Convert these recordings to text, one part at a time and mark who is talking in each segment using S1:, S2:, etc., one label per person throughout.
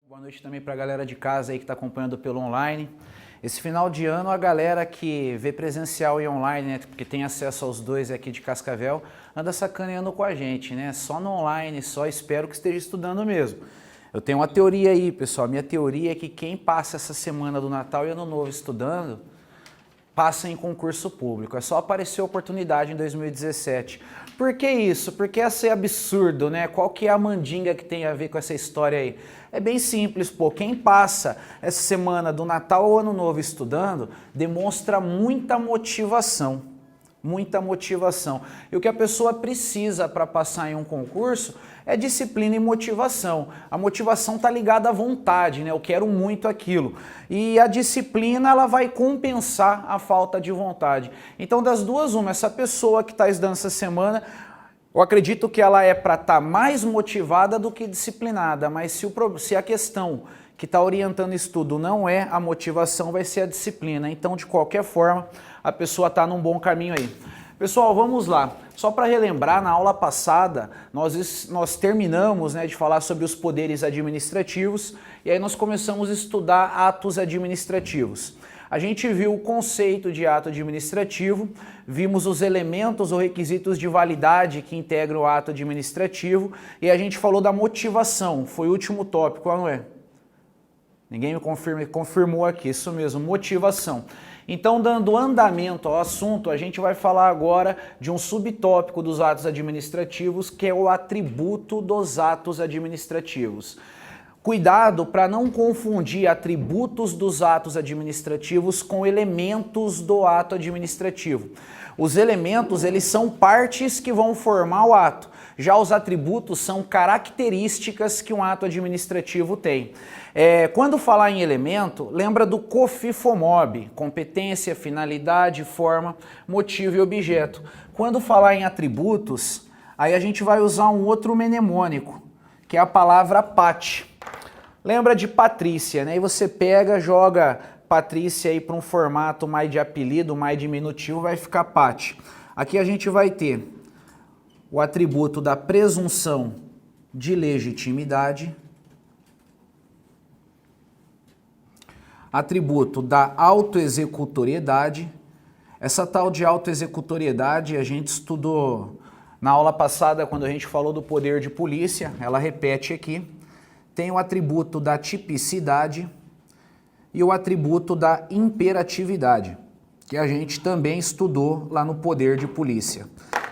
S1: Boa noite também para a galera de casa aí que está acompanhando pelo online. Esse final de ano a galera que vê presencial e online, né, porque tem acesso aos dois aqui de Cascavel, anda sacaneando com a gente, né? Só no online, só espero que esteja estudando mesmo. Eu tenho uma teoria aí, pessoal. Minha teoria é que quem passa essa semana do Natal e Ano Novo estudando, passa em concurso público. É só aparecer oportunidade em 2017. Por que isso? Porque essa é absurdo, né? Qual que é a mandinga que tem a ver com essa história aí? É bem simples, pô. Quem passa essa semana do Natal ou Ano Novo estudando, demonstra muita motivação. Muita motivação. E o que a pessoa precisa para passar em um concurso é disciplina e motivação. A motivação está ligada à vontade, né? Eu quero muito aquilo. E a disciplina, ela vai compensar a falta de vontade. Então, das duas, uma, essa pessoa que está estudando essa semana, eu acredito que ela é para estar mais motivada do que disciplinada, mas se a questão que está orientando o estudo não é a motivação, vai ser a disciplina. Então, de qualquer forma, a pessoa está num bom caminho aí. Pessoal, vamos lá. Só para relembrar, na aula passada, nós terminamos, né, de falar sobre os poderes administrativos e aí nós começamos a estudar atos administrativos. A gente viu o conceito de ato administrativo, vimos os elementos ou requisitos de validade que integram o ato administrativo e a gente falou da motivação, foi o último tópico, não é? Ninguém me confirmou aqui, isso mesmo, motivação. Então, dando andamento ao assunto, a gente vai falar agora de um subtópico dos atos administrativos, que é o atributo dos atos administrativos. Cuidado para não confundir atributos dos atos administrativos com elementos do ato administrativo. Os elementos, eles são partes que vão formar o ato. Já os atributos são características que um ato administrativo tem. Quando falar em elemento, lembra do COFIFOMOB, competência, finalidade, forma, motivo e objeto. Quando falar em atributos, aí a gente vai usar um outro mnemônico, que é a palavra PAT. Lembra de Patrícia, né? E você pega, joga Patrícia aí para um formato mais de apelido, mais diminutivo, vai ficar Pat. Aqui a gente vai ter o atributo da presunção de legitimidade, atributo da autoexecutoriedade. Essa tal de autoexecutoriedade a gente estudou na aula passada quando a gente falou do poder de polícia, ela repete aqui. Tem o atributo da tipicidade e o atributo da imperatividade, que a gente também estudou lá no poder de polícia.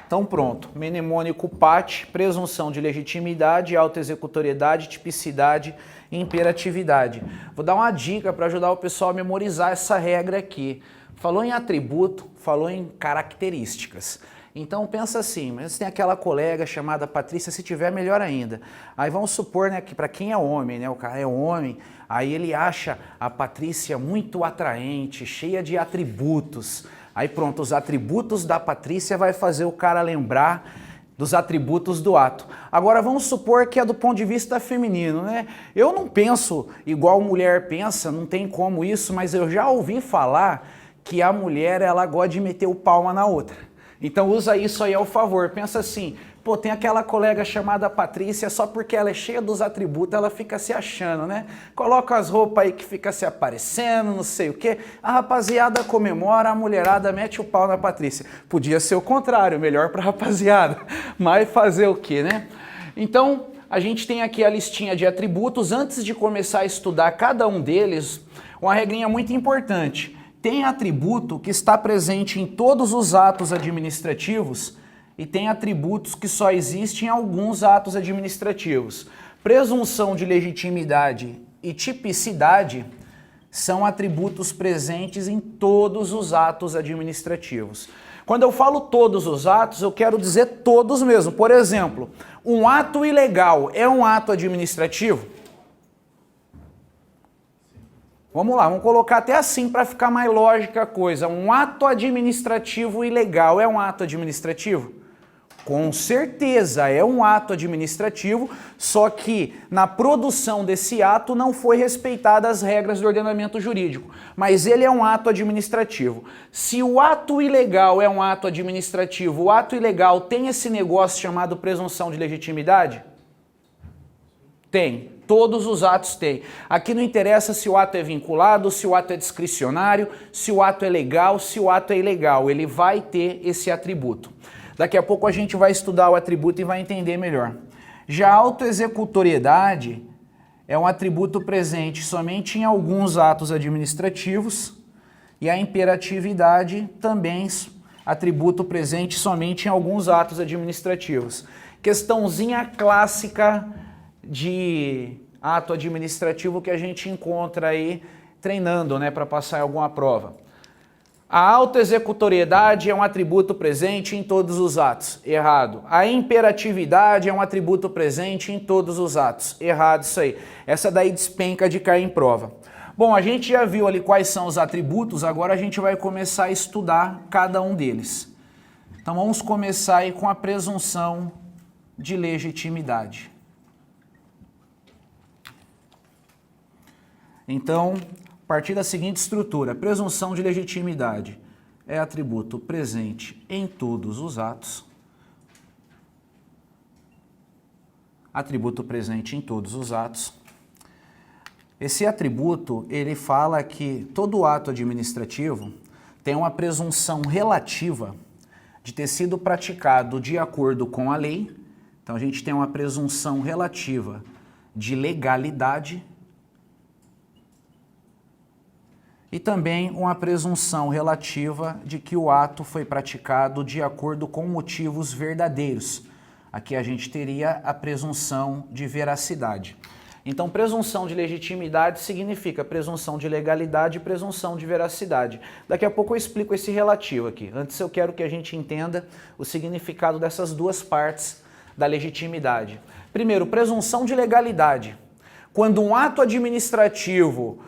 S1: Então pronto, mnemônico PAT, presunção de legitimidade, autoexecutoriedade, tipicidade e imperatividade. Vou dar uma dica para ajudar o pessoal a memorizar essa regra aqui. Falou em atributo, falou em características. Então pensa assim, mas tem aquela colega chamada Patrícia, se tiver melhor ainda. Aí vamos supor, né, que para quem é homem, né, o cara é homem, aí ele acha a Patrícia muito atraente, cheia de atributos. Aí pronto, os atributos da Patrícia vai fazer o cara lembrar dos atributos do ato. Agora vamos supor que é do ponto de vista feminino, né? Eu não penso igual mulher pensa, não tem como isso, mas eu já ouvi falar que a mulher, ela gosta de meter o pau uma na outra. Então usa isso aí ao favor, pensa assim, pô, tem aquela colega chamada Patrícia, só porque ela é cheia dos atributos, ela fica se achando, né? Coloca as roupas aí que fica se aparecendo, não sei o quê, a rapaziada comemora, a mulherada mete o pau na Patrícia. Podia ser o contrário, melhor pra rapaziada, mas fazer o quê, né? Então, a gente tem aqui a listinha de atributos, antes de começar a estudar cada um deles, uma regrinha muito importante. Tem atributo que está presente em todos os atos administrativos e tem atributos que só existem em alguns atos administrativos. Presunção de legitimidade e tipicidade são atributos presentes em todos os atos administrativos. Quando eu falo todos os atos, eu quero dizer todos mesmo. Por exemplo, um ato ilegal é um ato administrativo? Vamos lá, vamos colocar até assim para ficar mais lógica a coisa. Um ato administrativo ilegal é um ato administrativo? Com certeza é um ato administrativo, só que na produção desse ato não foi respeitadas as regras do ordenamento jurídico, mas ele é um ato administrativo. Se o ato ilegal é um ato administrativo, o ato ilegal tem esse negócio chamado presunção de legitimidade? Tem. Todos os atos têm. Aqui não interessa se o ato é vinculado, se o ato é discricionário, se o ato é legal, se o ato é ilegal. Ele vai ter esse atributo. Daqui a pouco a gente vai estudar o atributo e vai entender melhor. Já a autoexecutoriedade é um atributo presente somente em alguns atos administrativos e a imperatividade também atributo presente somente em alguns atos administrativos. Questãozinha clássica de ato administrativo que a gente encontra aí treinando, né, para passar em alguma prova. A autoexecutoriedade é um atributo presente em todos os atos. Errado. A imperatividade é um atributo presente em todos os atos. Errado isso aí. Essa daí despenca de cair em prova. Bom, a gente já viu ali quais são os atributos, agora a gente vai começar a estudar cada um deles. Então vamos começar aí com a presunção de legitimidade. Então, a partir da seguinte estrutura, presunção de legitimidade é atributo presente em todos os atos. Atributo presente em todos os atos. Esse atributo, ele fala que todo ato administrativo tem uma presunção relativa de ter sido praticado de acordo com a lei. Então, a gente tem uma presunção relativa de legalidade e também uma presunção relativa de que o ato foi praticado de acordo com motivos verdadeiros. Aqui a gente teria a presunção de veracidade. Então, presunção de legitimidade significa presunção de legalidade e presunção de veracidade. Daqui a pouco eu explico esse relativo aqui. Antes eu quero que a gente entenda o significado dessas duas partes da legitimidade. Primeiro, presunção de legalidade. Quando um ato administrativo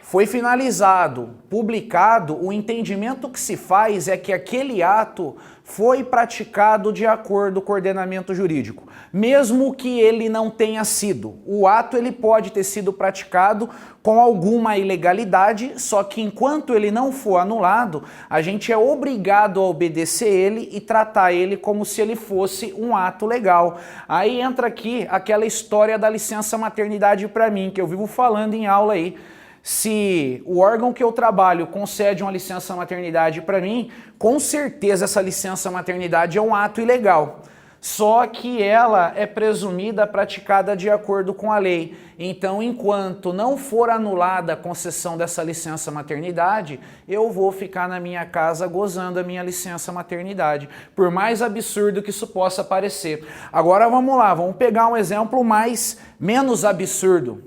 S1: foi finalizado, publicado, o entendimento que se faz é que aquele ato foi praticado de acordo com o ordenamento jurídico. Mesmo que ele não tenha sido. O ato ele pode ter sido praticado com alguma ilegalidade, só que enquanto ele não for anulado, a gente é obrigado a obedecer ele e tratar ele como se ele fosse um ato legal. Aí entra aqui aquela história da licença maternidade para mim, que eu vivo falando em aula aí. Se o órgão que eu trabalho concede uma licença maternidade para mim, com certeza essa licença maternidade é um ato ilegal. Só que ela é presumida praticada de acordo com a lei. Então, enquanto não for anulada a concessão dessa licença maternidade, eu vou ficar na minha casa gozando a minha licença maternidade. Por mais absurdo que isso possa parecer. Agora vamos lá, vamos pegar um exemplo menos absurdo.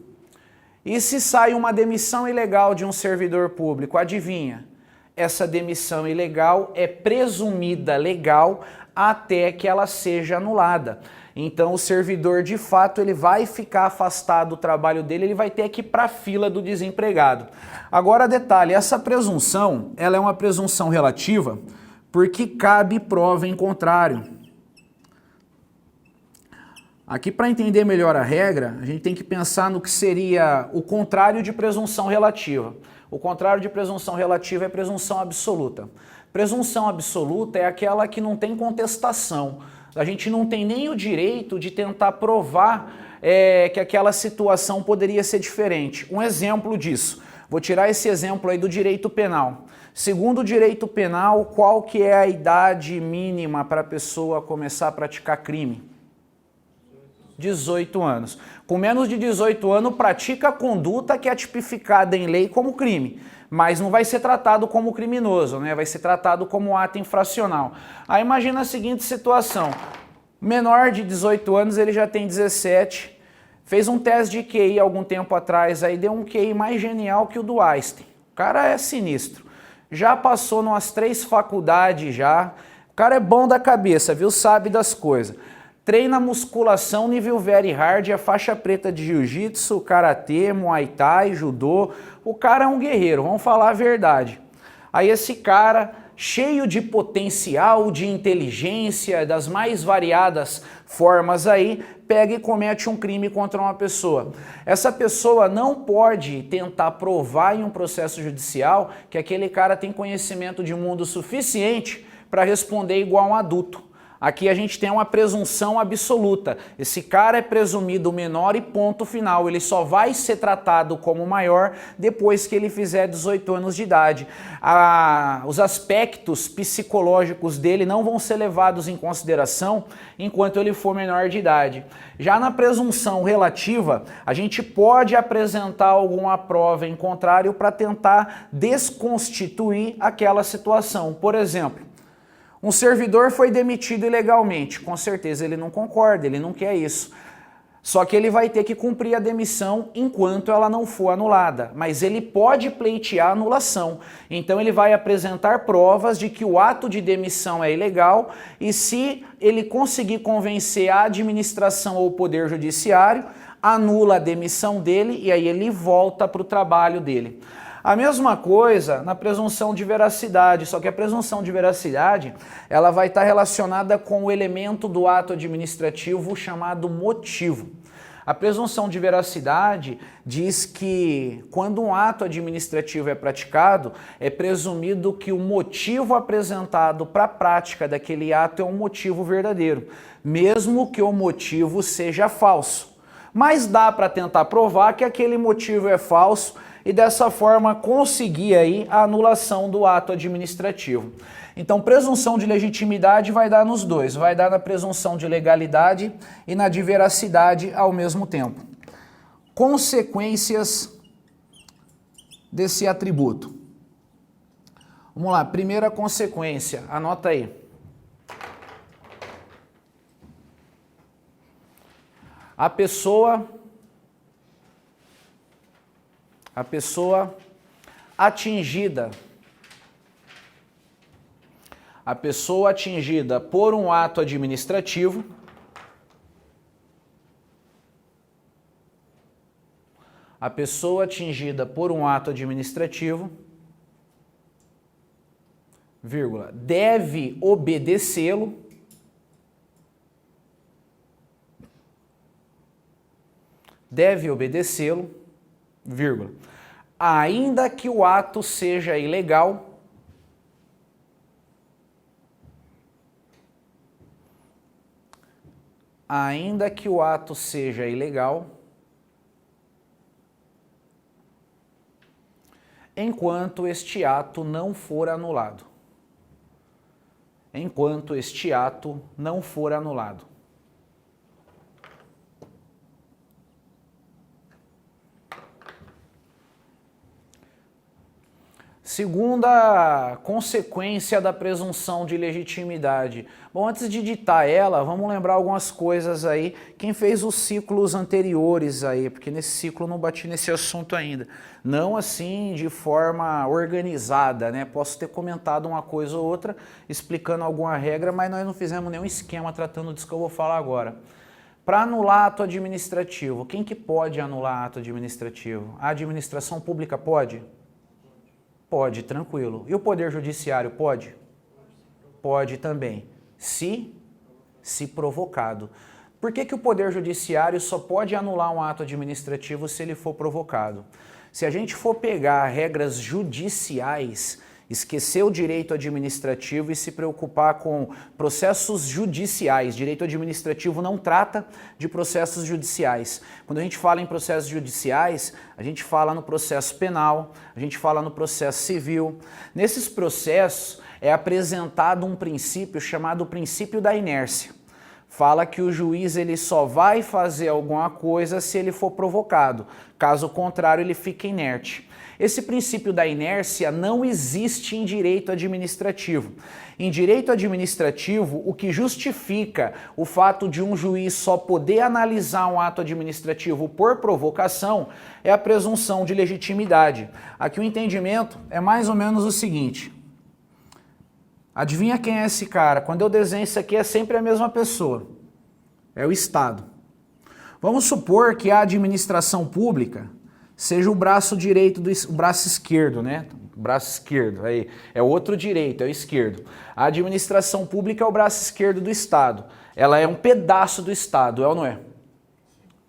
S1: E se sai uma demissão ilegal de um servidor público, adivinha? Essa demissão ilegal é presumida legal até que ela seja anulada. Então o servidor, de fato, ele vai ficar afastado do trabalho dele, ele vai ter que ir para a fila do desempregado. Agora, detalhe, essa presunção, ela é uma presunção relativa porque cabe prova em contrário. Aqui, para entender melhor a regra, a gente tem que pensar no que seria o contrário de presunção relativa. O contrário de presunção relativa é presunção absoluta. Presunção absoluta é aquela que não tem contestação. A gente não tem nem o direito de tentar provar que aquela situação poderia ser diferente. Um exemplo disso, vou tirar esse exemplo aí do direito penal. Segundo o direito penal, qual que é a idade mínima para a pessoa começar a praticar crime? 18 anos. Com menos de 18 anos, pratica a conduta que é tipificada em lei como crime, mas não vai ser tratado como criminoso, né? Vai ser tratado como ato infracional. Aí imagina a seguinte situação, menor de 18 anos, ele já tem 17, fez um teste de QI algum tempo atrás, aí deu um QI mais genial que o do Einstein. O cara é sinistro. Já passou numas 3 faculdades já, o cara é bom da cabeça, viu? Sabe das coisas. Treina musculação nível very hard, a faixa preta de jiu-jitsu, karatê, muay thai, judô. O cara é um guerreiro, vamos falar a verdade. Aí esse cara, cheio de potencial, de inteligência, das mais variadas formas aí, pega e comete um crime contra uma pessoa. Essa pessoa não pode tentar provar em um processo judicial que aquele cara tem conhecimento de mundo suficiente para responder igual um adulto. Aqui a gente tem uma presunção absoluta. Esse cara é presumido menor e ponto final. Ele só vai ser tratado como maior depois que ele fizer 18 anos de idade. Os aspectos psicológicos dele não vão ser levados em consideração enquanto ele for menor de idade. Já na presunção relativa, a gente pode apresentar alguma prova em contrário para tentar desconstituir aquela situação. Por exemplo, um servidor foi demitido ilegalmente. Com certeza ele não concorda, ele não quer isso. Só que ele vai ter que cumprir a demissão enquanto ela não for anulada. Mas ele pode pleitear a anulação. Então ele vai apresentar provas de que o ato de demissão é ilegal e se ele conseguir convencer a administração ou o poder judiciário, anula a demissão dele e aí ele volta para o trabalho dele. A mesma coisa na presunção de veracidade, só que a presunção de veracidade ela vai estar relacionada com o elemento do ato administrativo chamado motivo. A presunção de veracidade diz que quando um ato administrativo é praticado, é presumido que o motivo apresentado para a prática daquele ato é um motivo verdadeiro, mesmo que o motivo seja falso. Mas dá para tentar provar que aquele motivo é falso e dessa forma conseguir aí a anulação do ato administrativo. Então, presunção de legitimidade vai dar nos dois, vai dar na presunção de legalidade e na de veracidade ao mesmo tempo. Consequências desse atributo. Vamos lá, primeira consequência, anota aí. A pessoa atingida por um ato administrativo vírgula, deve obedecê-lo vírgula, ainda que o ato seja ilegal, enquanto este ato não for anulado. Segunda consequência da presunção de legitimidade. Bom, antes de ditar ela, vamos lembrar algumas coisas aí. Quem fez os ciclos anteriores aí, porque nesse ciclo eu não bati nesse assunto ainda. Não assim de forma organizada, né? Posso ter comentado uma coisa ou outra, explicando alguma regra, mas nós não fizemos nenhum esquema tratando disso que eu vou falar agora. Para anular ato administrativo, quem que pode anular ato administrativo? A administração pública pode? Pode, tranquilo. E o Poder Judiciário pode? Pode também, se provocado. Por que o Poder Judiciário só pode anular um ato administrativo se ele for provocado? Se a gente for pegar regras judiciais, esquecer o direito administrativo e se preocupar com processos judiciais. Direito administrativo não trata de processos judiciais. Quando a gente fala em processos judiciais, a gente fala no processo penal, a gente fala no processo civil. Nesses processos é apresentado um princípio chamado princípio da inércia. Fala que o juiz ele só vai fazer alguma coisa se ele for provocado. Caso contrário, ele fica inerte. Esse princípio da inércia não existe em direito administrativo. Em direito administrativo, o que justifica o fato de um juiz só poder analisar um ato administrativo por provocação é a presunção de legitimidade. Aqui o entendimento é mais ou menos o seguinte. Adivinha quem é esse cara? Quando eu desenho isso aqui é sempre a mesma pessoa. É o Estado. Vamos supor que a administração pública seja o braço direito, o braço esquerdo, né? O braço esquerdo, aí é o outro direito, é o esquerdo. A administração pública é o braço esquerdo do Estado. Ela é um pedaço do Estado, é ou não é?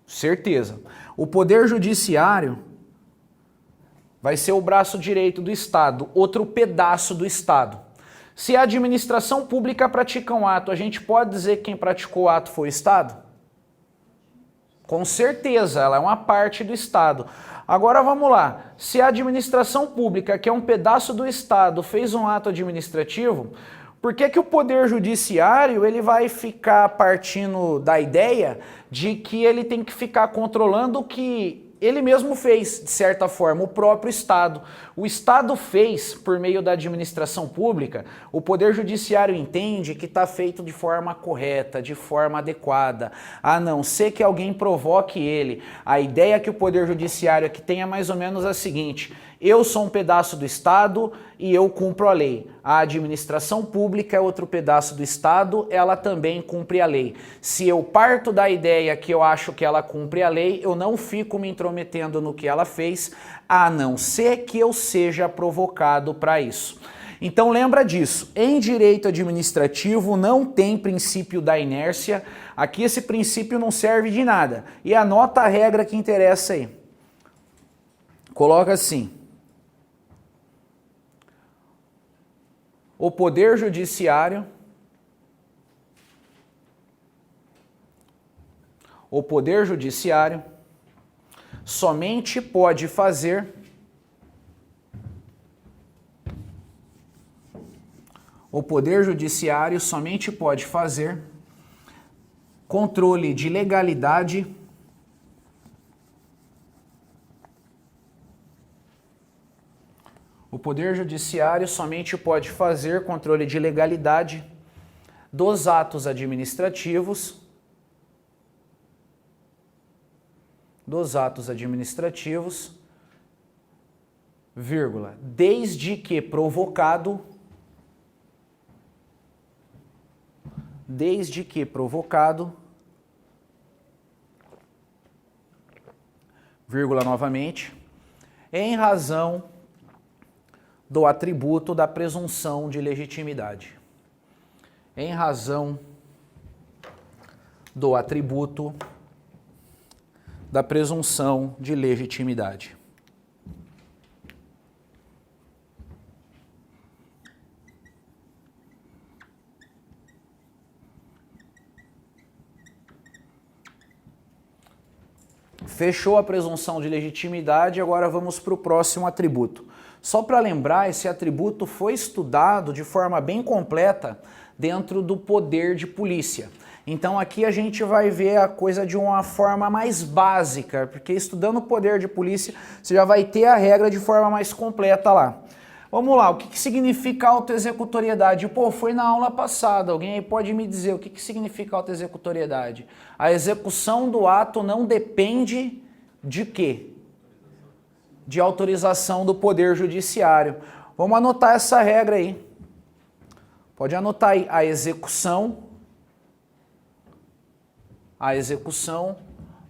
S1: Certeza. O Poder Judiciário vai ser o braço direito do Estado, outro pedaço do Estado. Se a administração pública pratica um ato, a gente pode dizer que quem praticou o ato foi o Estado? Com certeza, ela é uma parte do Estado. Agora vamos lá, se a administração pública, que é um pedaço do Estado, fez um ato administrativo, por que que o Poder Judiciário ele vai ficar partindo da ideia de que ele tem que ficar controlando o que ele mesmo fez, de certa forma, o próprio Estado? O Estado fez por meio da administração pública, o Poder Judiciário entende que está feito de forma correta, de forma adequada, a não ser que alguém provoque ele. A ideia que o Poder Judiciário aqui tem é mais ou menos a seguinte: eu sou um pedaço do Estado e eu cumpro a lei. A administração pública é outro pedaço do Estado, ela também cumpre a lei. Se eu parto da ideia que eu acho que ela cumpre a lei, eu não fico me intrometendo no que ela fez, a não ser que eu seja provocado para isso. Então lembra disso, em direito administrativo não tem princípio da inércia, aqui esse princípio não serve de nada. E anota a regra que interessa aí. Coloca assim: o Poder Judiciário somente pode fazer controle de legalidade dos atos administrativos, vírgula, desde que provocado, vírgula novamente, em razão do atributo da presunção de legitimidade. Em razão do atributo da presunção de legitimidade. Fechou a presunção de legitimidade, agora vamos para o próximo atributo. Só para lembrar, esse atributo foi estudado de forma bem completa dentro do poder de polícia. Então aqui a gente vai ver a coisa de uma forma mais básica, porque estudando o poder de polícia você já vai ter a regra de forma mais completa lá. Vamos lá, o que significa autoexecutoriedade? Pô, foi na aula passada, alguém aí pode me dizer o que significa autoexecutoriedade? A execução do ato não depende de quê? De autorização do Poder Judiciário. Vamos anotar essa regra aí. Pode anotar aí, a execução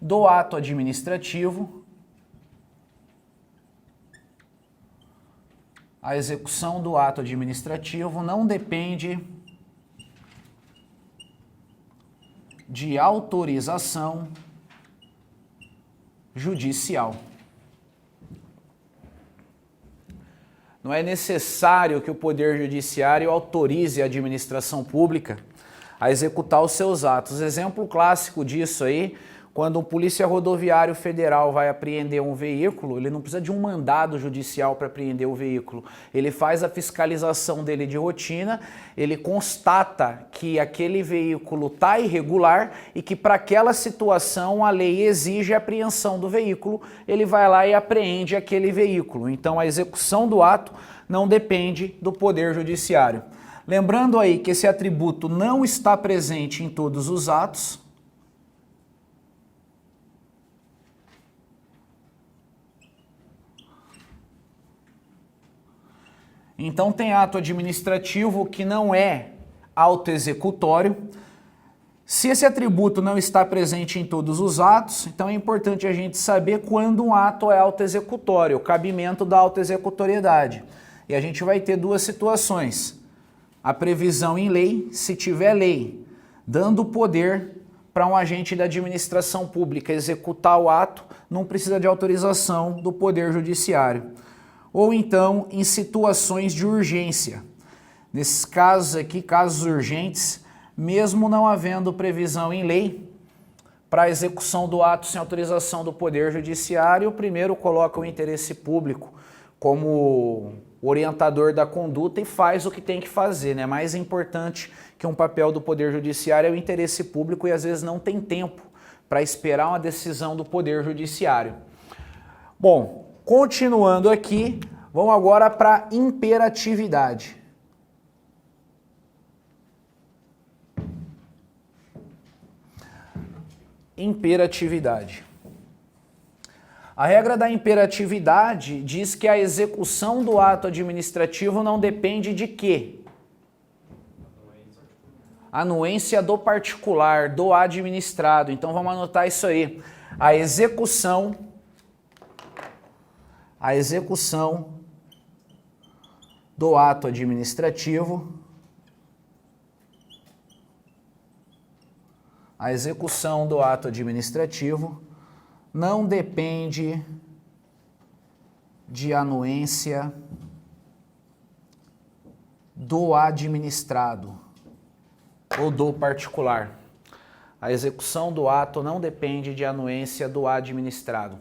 S1: do ato administrativo, não depende de autorização judicial. Não é necessário que o Poder Judiciário autorize a administração pública a executar os seus atos. Exemplo clássico disso aí, quando um polícia rodoviário federal vai apreender um veículo, ele não precisa de um mandado judicial para apreender o veículo. Ele faz a fiscalização dele de rotina, ele constata que aquele veículo está irregular e que para aquela situação a lei exige a apreensão do veículo, ele vai lá e apreende aquele veículo. Então a execução do ato não depende do Poder Judiciário. Lembrando aí que esse atributo não está presente em todos os atos. Então tem ato administrativo que não é autoexecutório. Se esse atributo não está presente em todos os atos, então é importante a gente saber quando um ato é autoexecutório, o cabimento da autoexecutoriedade. E a gente vai ter duas situações. A previsão em lei, se tiver lei, dando poder para um agente da administração pública executar o ato, não precisa de autorização do Poder Judiciário. Ou então em situações de urgência. Nesses casos aqui, casos urgentes, mesmo não havendo previsão em lei para a execução do ato sem autorização do Poder Judiciário, primeiro coloca o interesse público como orientador da conduta e faz o que tem que fazer, né? Mais importante que um papel do Poder Judiciário é o interesse público e às vezes não tem tempo para esperar uma decisão do Poder Judiciário. Bom, continuando aqui, vamos agora para a imperatividade. Imperatividade. A regra da imperatividade diz que a execução do ato administrativo não depende de quê? Anuência do particular, do administrado. Então vamos anotar isso aí. A execução do ato administrativo, não depende de anuência do administrado ou do particular. A execução do ato não depende de anuência do administrado.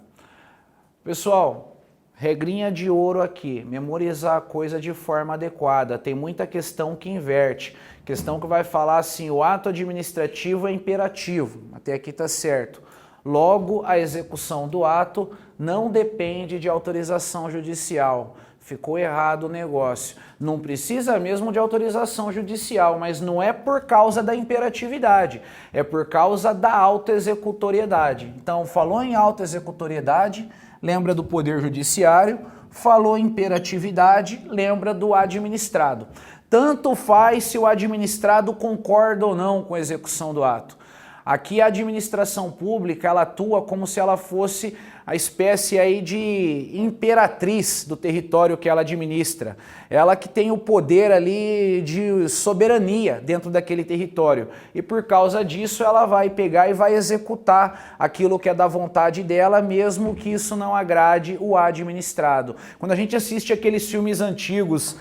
S1: Pessoal, regrinha de ouro aqui, memorizar a coisa de forma adequada. Tem muita questão que inverte. Questão que vai falar assim, o ato administrativo é imperativo. Até aqui tá certo. Logo, a execução do ato não depende de autorização judicial. Ficou errado o negócio. Não precisa mesmo de autorização judicial, mas não é por causa da imperatividade, é por causa da autoexecutoriedade. Então, falou em autoexecutoriedade, lembra do Poder Judiciário, falou em imperatividade, lembra do administrado. Tanto faz se o administrado concorda ou não com a execução do ato. Aqui a administração pública, ela atua como se ela fosse a espécie aí de imperatriz do território que ela administra. Ela que tem o poder ali de soberania dentro daquele território. E por causa disso ela vai pegar e vai executar aquilo que é da vontade dela, mesmo que isso não agrade o administrado. Quando a gente assiste aqueles filmes antigos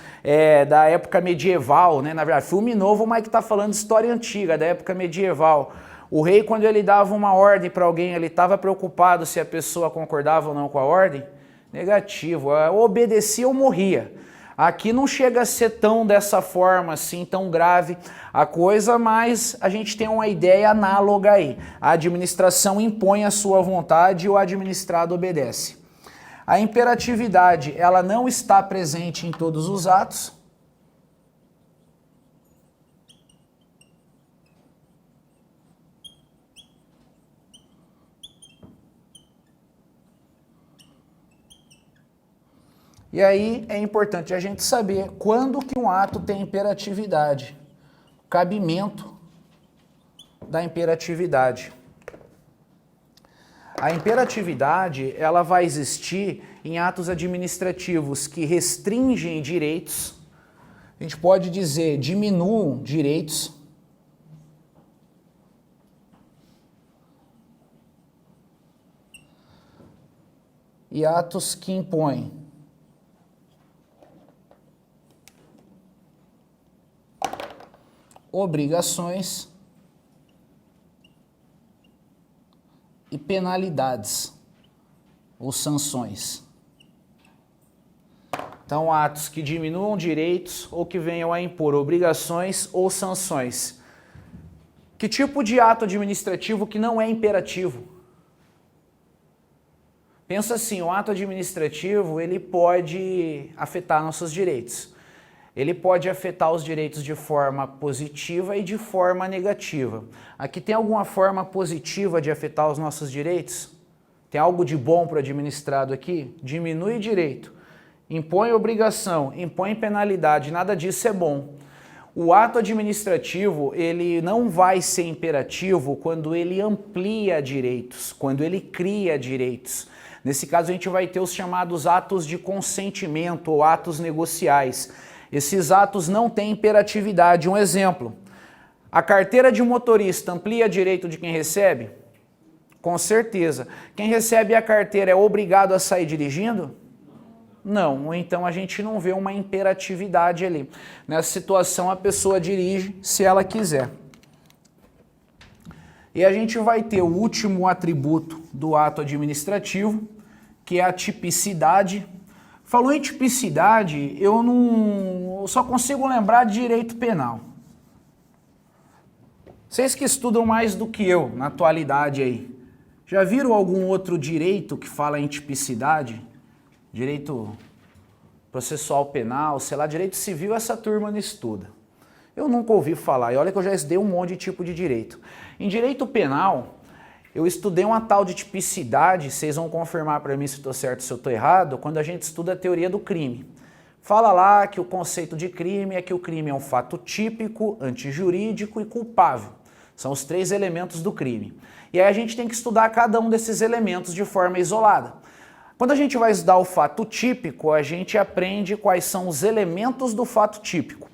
S1: da época medieval, né? Na verdade, filme novo, mas que está falando de história antiga, da época medieval. O rei, quando ele dava uma ordem para alguém, ele estava preocupado se a pessoa concordava ou não com a ordem? Negativo, obedecia ou morria. Aqui não chega a ser tão dessa forma, assim, tão grave a coisa, mas a gente tem uma ideia análoga aí. A administração impõe a sua vontade e o administrado obedece. A imperatividade, ela não está presente em todos os atos. E aí é importante a gente saber quando que um ato tem imperatividade, cabimento da imperatividade. A imperatividade, ela vai existir em atos administrativos que restringem direitos, a gente pode dizer diminuam direitos, e atos que impõem obrigações e penalidades ou sanções. Então, atos que diminuam direitos ou que venham a impor obrigações ou sanções. Que tipo de ato administrativo que não é imperativo? Pensa assim, o ato administrativo, ele pode afetar nossos direitos. Ele pode afetar os direitos de forma positiva e de forma negativa. Aqui tem alguma forma positiva de afetar os nossos direitos? Tem algo de bom para o administrado aqui? Diminui direito, impõe obrigação, impõe penalidade, nada disso é bom. O ato administrativo, ele não vai ser imperativo quando ele amplia direitos, quando ele cria direitos. Nesse caso a gente vai ter os chamados atos de consentimento ou atos negociais. Esses atos não têm imperatividade. Um exemplo, a carteira de motorista amplia direito de quem recebe? Com certeza. Quem recebe a carteira é obrigado a sair dirigindo? Não, ou então a gente não vê uma imperatividade ali. Nessa situação a pessoa dirige se ela quiser. E a gente vai ter o último atributo do ato administrativo, que é a tipicidade. Falou em tipicidade, eu só consigo lembrar de direito penal. Vocês que estudam mais do que eu na atualidade aí, já viram algum outro direito que fala em tipicidade? Direito processual penal, sei lá, direito civil, essa turma não estuda. Eu nunca ouvi falar, e olha que eu já estudei um monte de tipo de direito. Em direito penal, eu estudei uma tal de tipicidade, vocês vão confirmar para mim se eu estou certo ou se eu estou errado, quando a gente estuda a teoria do crime. Fala lá que o conceito de crime é que o crime é um fato típico, antijurídico e culpável. São os 3 elementos do crime. E aí a gente tem que estudar cada um desses elementos de forma isolada. Quando a gente vai estudar o fato típico, a gente aprende quais são os elementos do fato típico.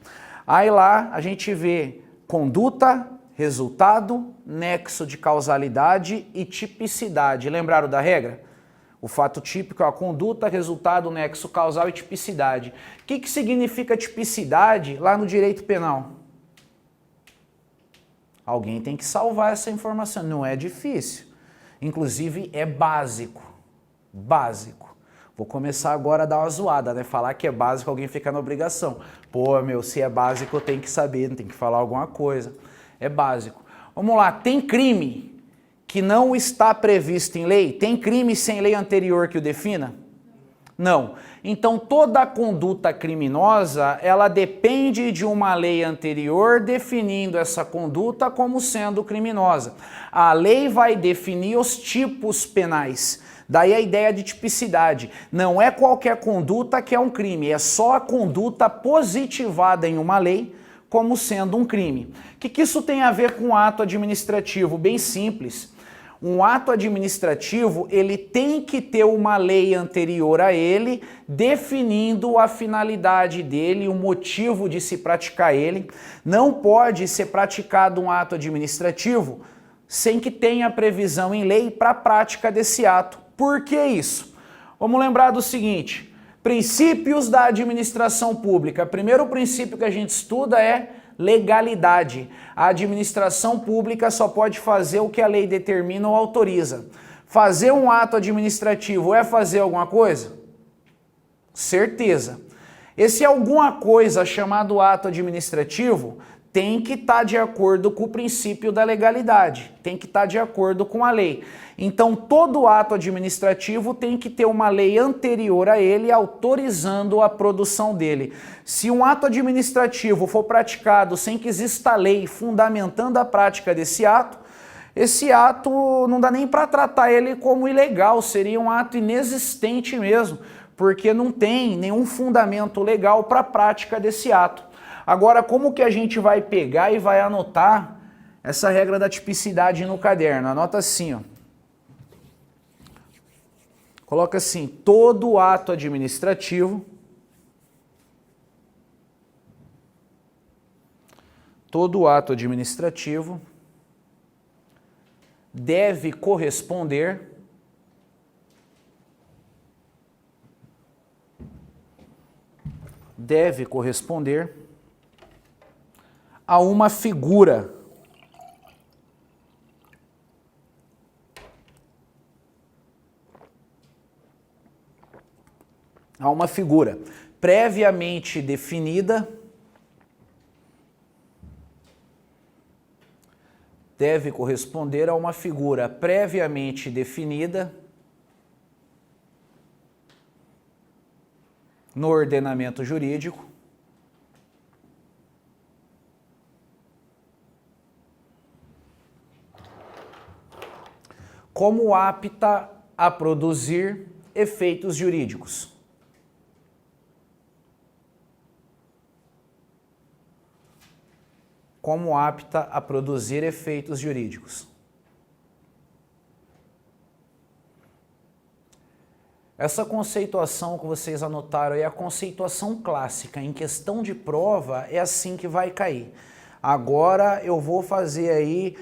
S1: Aí lá a gente vê conduta, resultado, nexo de causalidade e tipicidade. Lembraram da regra? O fato típico é a conduta, resultado, nexo causal e tipicidade. O que significa tipicidade lá no direito penal? Alguém tem que salvar essa informação, não é difícil. Inclusive é básico. Básico. Vou começar agora a dar uma zoada, né? Falar que é básico, alguém fica na obrigação. Pô, meu, se é básico eu tenho que saber, tem que falar alguma coisa. É básico. Vamos lá, tem crime que não está previsto em lei? Tem crime sem lei anterior que o defina? Não. Então toda a conduta criminosa, ela depende de uma lei anterior definindo essa conduta como sendo criminosa. A lei vai definir os tipos penais. Daí a ideia de tipicidade. Não é qualquer conduta que é um crime, é só a conduta positivada em uma lei como sendo um crime. O que isso tem a ver com ato administrativo? Bem simples. Um ato administrativo, ele tem que ter uma lei anterior a ele, definindo a finalidade dele, o motivo de se praticar ele. Não pode ser praticado um ato administrativo sem que tenha previsão em lei para a prática desse ato. Por que isso? Vamos lembrar do seguinte, princípios da administração pública. Primeiro princípio que a gente estuda é legalidade. A administração pública só pode fazer o que a lei determina ou autoriza. Fazer um ato administrativo é fazer alguma coisa? Certeza. Esse alguma coisa chamado ato administrativo tem que estar de acordo com o princípio da legalidade, tem que estar de acordo com a lei. Então todo ato administrativo tem que ter uma lei anterior a ele autorizando a produção dele. Se um ato administrativo for praticado sem que exista lei fundamentando a prática desse ato, esse ato não dá nem para tratar ele como ilegal, seria um ato inexistente mesmo, porque não tem nenhum fundamento legal para a prática desse ato. Agora, como que a gente vai pegar e vai anotar essa regra da tipicidade no caderno? Anota assim, ó. Coloca assim, todo ato administrativo deve corresponder a uma figura. A uma figura previamente definida, deve corresponder a uma figura previamente definida no ordenamento jurídico, como apta a produzir efeitos jurídicos. Como apta a produzir efeitos jurídicos. Essa conceituação que vocês anotaram é a conceituação clássica. Em questão de prova, é assim que vai cair. Agora eu vou fazer aí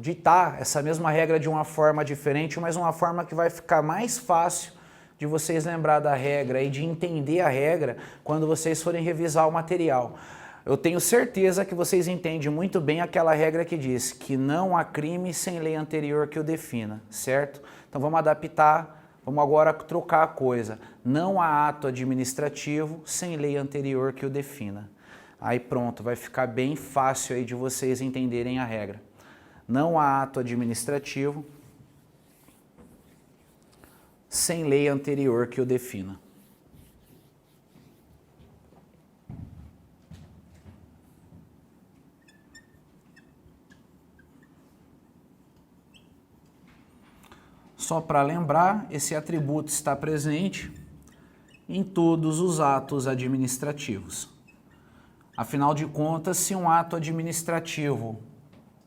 S1: ditar essa mesma regra de uma forma diferente, mas uma forma que vai ficar mais fácil de vocês lembrar da regra e de entender a regra quando vocês forem revisar o material. Eu tenho certeza que vocês entendem muito bem aquela regra que diz que não há crime sem lei anterior que o defina, certo? Então vamos adaptar, vamos agora trocar a coisa. Não há ato administrativo sem lei anterior que o defina. Aí pronto, vai ficar bem fácil aí de vocês entenderem a regra. Não há ato administrativo sem lei anterior que o defina. Só para lembrar, esse atributo está presente em todos os atos administrativos. Afinal de contas, se um ato administrativo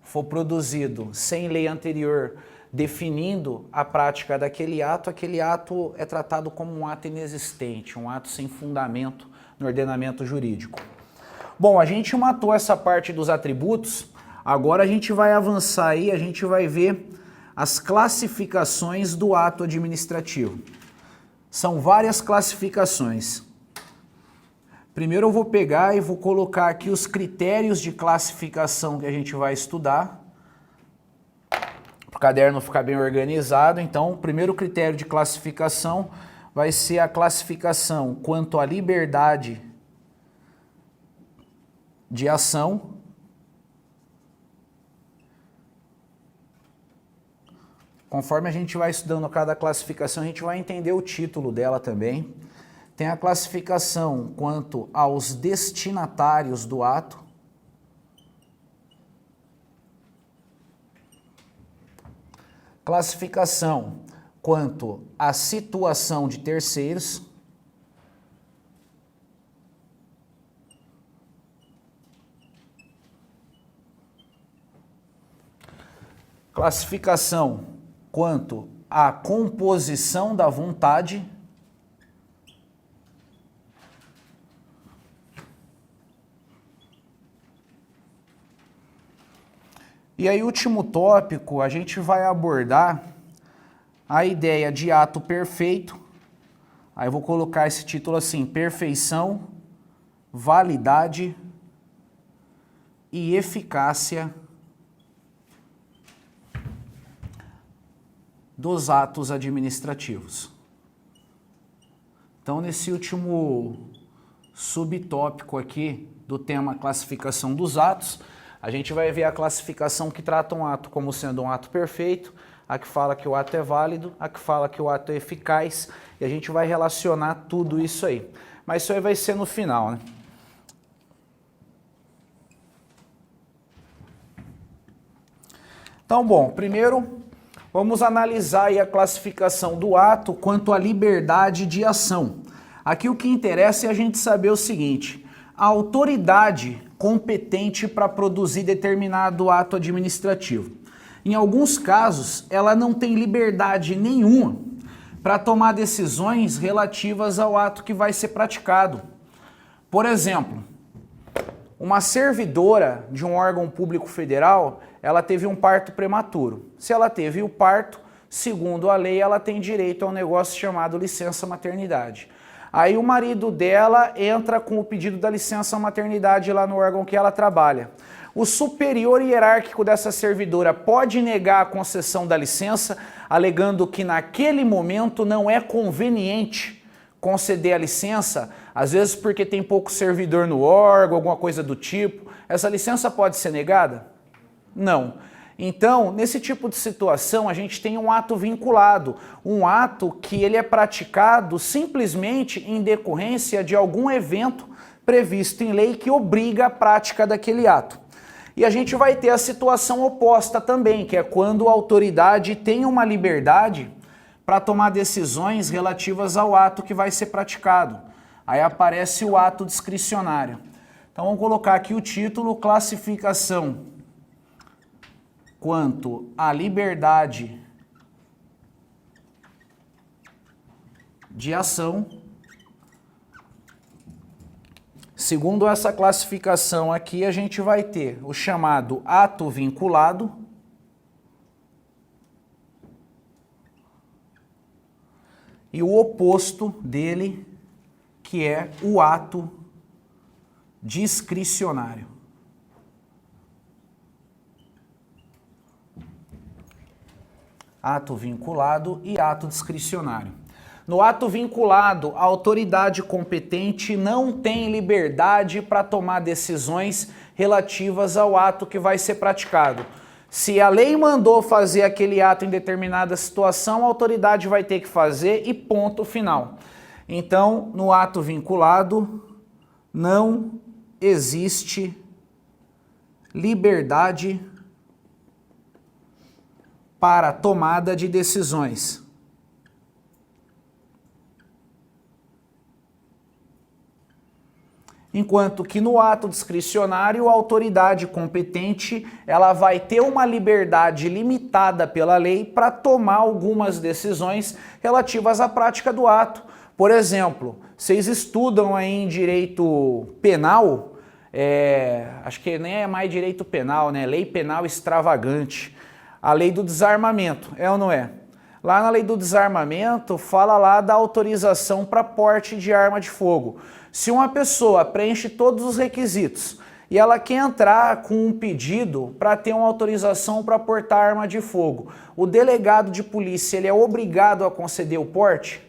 S1: for produzido sem lei anterior definindo a prática daquele ato é tratado como um ato inexistente, um ato sem fundamento no ordenamento jurídico. Bom, a gente matou essa parte dos atributos, agora a gente vai avançar aí, a gente vai ver as classificações do ato administrativo. São várias classificações. Primeiro eu vou pegar e vou colocar aqui os critérios de classificação que a gente vai estudar, para o caderno ficar bem organizado. Então, o primeiro critério de classificação vai ser a classificação quanto à liberdade de ação. Conforme a gente vai estudando cada classificação, a gente vai entender o título dela também. Tem a classificação quanto aos destinatários do ato. Classificação quanto à situação de terceiros. Classificação quanto à composição da vontade. E aí, último tópico, a gente vai abordar a ideia de ato perfeito. Aí eu vou colocar esse título assim: perfeição, validade e eficácia dos atos administrativos. Então, nesse último subtópico aqui do tema classificação dos atos, a gente vai ver a classificação que trata um ato como sendo um ato perfeito, a que fala que o ato é válido, a que fala que o ato é eficaz, e a gente vai relacionar tudo isso aí. Mas isso aí vai ser no final, né? Então, bom, primeiro vamos analisar aí a classificação do ato quanto à liberdade de ação. Aqui o que interessa é a gente saber o seguinte: a autoridade competente para produzir determinado ato administrativo. Em alguns casos, ela não tem liberdade nenhuma para tomar decisões relativas ao ato que vai ser praticado. Por exemplo, uma servidora de um órgão público federal, ela teve um parto prematuro. Se ela teve o parto, segundo a lei, ela tem direito a um negócio chamado licença maternidade. Aí o marido dela entra com o pedido da licença maternidade lá no órgão que ela trabalha. O superior hierárquico dessa servidora pode negar a concessão da licença, alegando que naquele momento não é conveniente conceder a licença, às vezes porque tem pouco servidor no órgão, alguma coisa do tipo. Essa licença pode ser negada? Não. Então, nesse tipo de situação, a gente tem um ato vinculado, um ato que ele é praticado simplesmente em decorrência de algum evento previsto em lei que obriga a prática daquele ato. E a gente vai ter a situação oposta também, que é quando a autoridade tem uma liberdade para tomar decisões relativas ao ato que vai ser praticado. Aí aparece o ato discricionário. Então vamos colocar aqui o título: classificação quanto à liberdade de ação. Segundo essa classificação aqui, a gente vai ter o chamado ato vinculado, e o oposto dele, que é o ato discricionário. Ato vinculado e ato discricionário. No ato vinculado, a autoridade competente não tem liberdade para tomar decisões relativas ao ato que vai ser praticado. Se a lei mandou fazer aquele ato em determinada situação, a autoridade vai ter que fazer e ponto final. Então, no ato vinculado, não existe liberdade para a tomada de decisões. Enquanto que no ato discricionário, a autoridade competente, ela vai ter uma liberdade limitada pela lei para tomar algumas decisões relativas à prática do ato. Por exemplo, vocês estudam aí em direito penal, acho que nem é mais direito penal, né? Lei penal extravagante. A lei do desarmamento, é ou não é? Lá na lei do desarmamento, fala lá da autorização para porte de arma de fogo. Se uma pessoa preenche todos os requisitos e ela quer entrar com um pedido para ter uma autorização para portar arma de fogo, o delegado de polícia ele é obrigado a conceder o porte?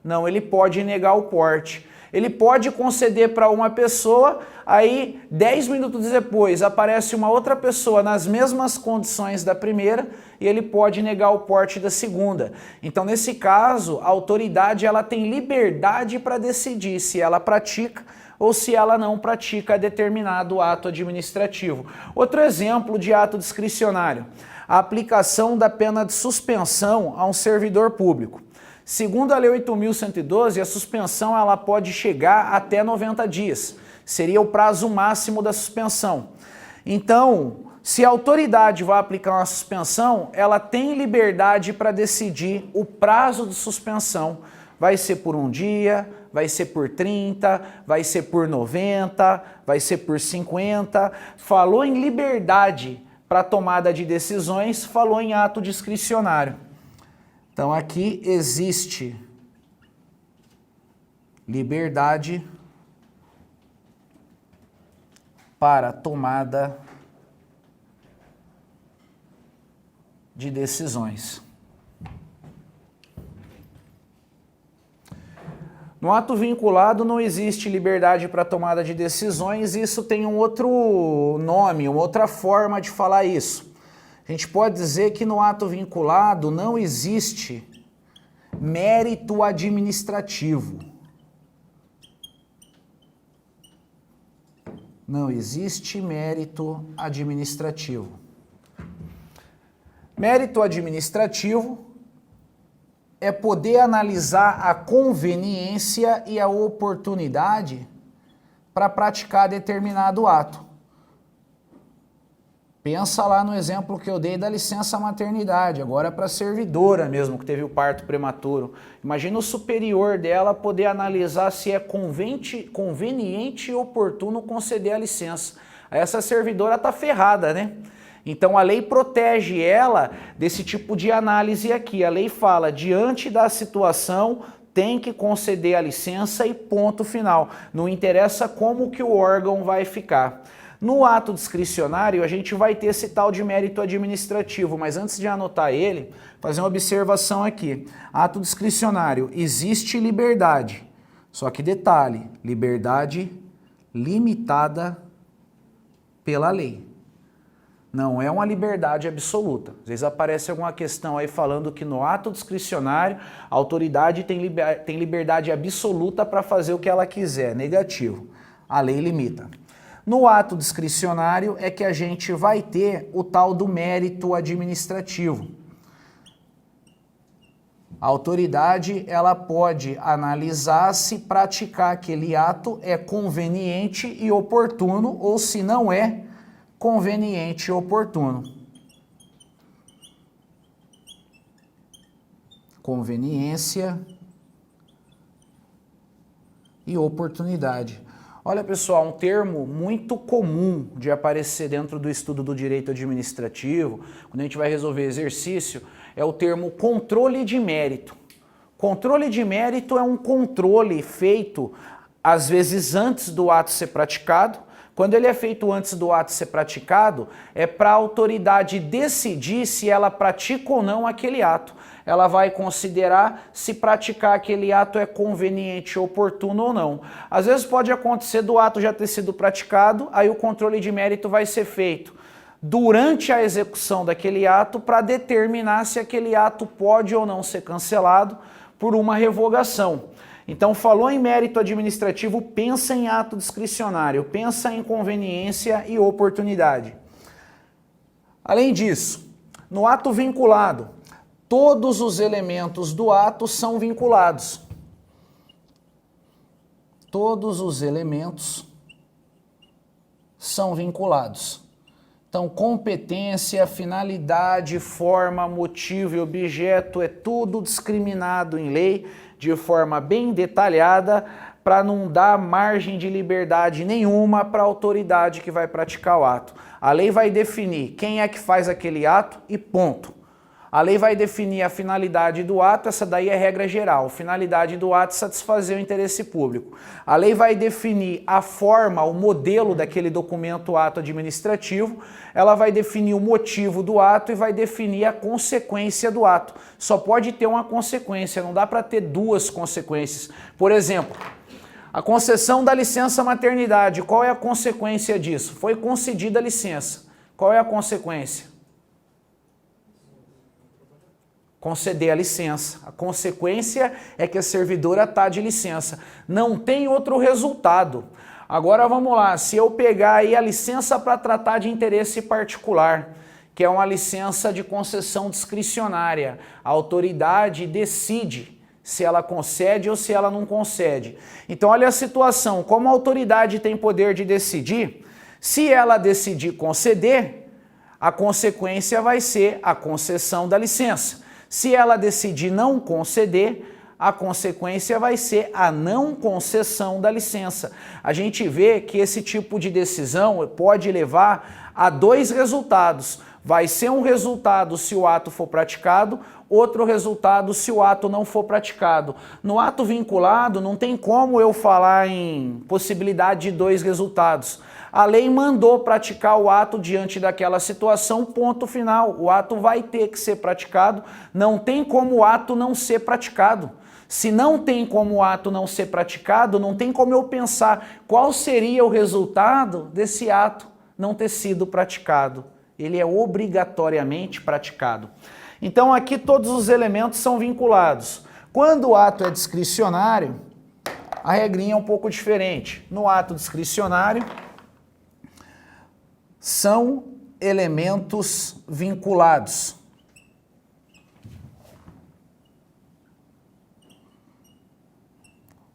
S1: Não, ele pode negar o porte. Ele pode conceder para uma pessoa, aí 10 minutos depois aparece uma outra pessoa nas mesmas condições da primeira e ele pode negar o porte da segunda. Então, nesse caso, a autoridade ela tem liberdade para decidir se ela pratica ou se ela não pratica determinado ato administrativo. Outro exemplo de ato discricionário, a aplicação da pena de suspensão a um servidor público. Segundo a Lei 8.112, a suspensão ela pode chegar até 90 dias. Seria o prazo máximo da suspensão. Então, se a autoridade vai aplicar uma suspensão, ela tem liberdade para decidir o prazo de suspensão. Vai ser por 1 dia, vai ser por 30, vai ser por 90, vai ser por 50. Falou em liberdade para tomada de decisões, falou em ato discricionário. Então aqui existe liberdade para tomada de decisões. No ato vinculado não existe liberdade para tomada de decisões, isso tem um outro nome, uma outra forma de falar isso. A gente pode dizer que no ato vinculado não existe mérito administrativo. Não existe mérito administrativo. Mérito administrativo é poder analisar a conveniência e a oportunidade para praticar determinado ato. Pensa lá no exemplo que eu dei da licença maternidade, agora para a servidora mesmo, que teve o parto prematuro. Imagina o superior dela poder analisar se é conveniente e oportuno conceder a licença. Aí essa servidora está ferrada, né? Então a lei protege ela desse tipo de análise aqui. A lei fala, diante da situação, tem que conceder a licença e ponto final. Não interessa como que o órgão vai ficar. No ato discricionário, a gente vai ter esse tal de mérito administrativo, mas antes de anotar ele, fazer uma observação aqui. Ato discricionário, existe liberdade, só que detalhe, liberdade limitada pela lei. Não é uma liberdade absoluta. Às vezes aparece alguma questão aí falando que no ato discricionário a autoridade tem liberdade absoluta para fazer o que ela quiser. Negativo. A lei limita. No ato discricionário é que a gente vai ter o tal do mérito administrativo. A autoridade ela pode analisar se praticar aquele ato é conveniente e oportuno ou se não é conveniente e oportuno. Conveniência e oportunidade. Olha, pessoal, um termo muito comum de aparecer dentro do estudo do direito administrativo, quando a gente vai resolver exercício, é o termo controle de mérito. Controle de mérito é um controle feito, às vezes, antes do ato ser praticado. Quando ele é feito antes do ato ser praticado, é para a autoridade decidir se ela pratica ou não aquele ato. Ela vai considerar se praticar aquele ato é conveniente, oportuno ou não. Às vezes pode acontecer do ato já ter sido praticado, aí o controle de mérito vai ser feito durante a execução daquele ato para determinar se aquele ato pode ou não ser cancelado por uma revogação. Então, falou em mérito administrativo, pensa em ato discricionário, pensa em conveniência e oportunidade. Além disso, no ato vinculado, todos os elementos do ato são vinculados. Todos os elementos são vinculados. Então, competência, finalidade, forma, motivo e objeto é tudo discriminado em lei de forma bem detalhada para não dar margem de liberdade nenhuma para a autoridade que vai praticar o ato. A lei vai definir quem é que faz aquele ato e ponto. A lei vai definir a finalidade do ato, essa daí é regra geral. Finalidade do ato é satisfazer o interesse público. A lei vai definir a forma, o modelo daquele documento, ato administrativo. Ela vai definir o motivo do ato e vai definir a consequência do ato. Só pode ter uma consequência, não dá para ter duas consequências. Por exemplo, a concessão da licença maternidade, qual é a consequência disso? Foi concedida a licença. Qual é a consequência? Conceder a licença. A consequência é que a servidora está de licença. Não tem outro resultado. Agora vamos lá, se eu pegar aí a licença para tratar de interesse particular, que é uma licença de concessão discricionária, a autoridade decide se ela concede ou se ela não concede. Então olha a situação, como a autoridade tem poder de decidir, se ela decidir conceder, a consequência vai ser a concessão da licença. Se ela decidir não conceder, a consequência vai ser a não concessão da licença. A gente vê que esse tipo de decisão pode levar a dois resultados. Vai ser um resultado se o ato for praticado, outro resultado se o ato não for praticado. No ato vinculado, não tem como eu falar em possibilidade de dois resultados. A lei mandou praticar o ato diante daquela situação, ponto final. O ato vai ter que ser praticado, não tem como o ato não ser praticado. Se não tem como o ato não ser praticado, não tem como eu pensar qual seria o resultado desse ato não ter sido praticado. Ele é obrigatoriamente praticado. Então aqui todos os elementos são vinculados. Quando o ato é discricionário, a regrinha é um pouco diferente. No ato discricionário, são elementos vinculados.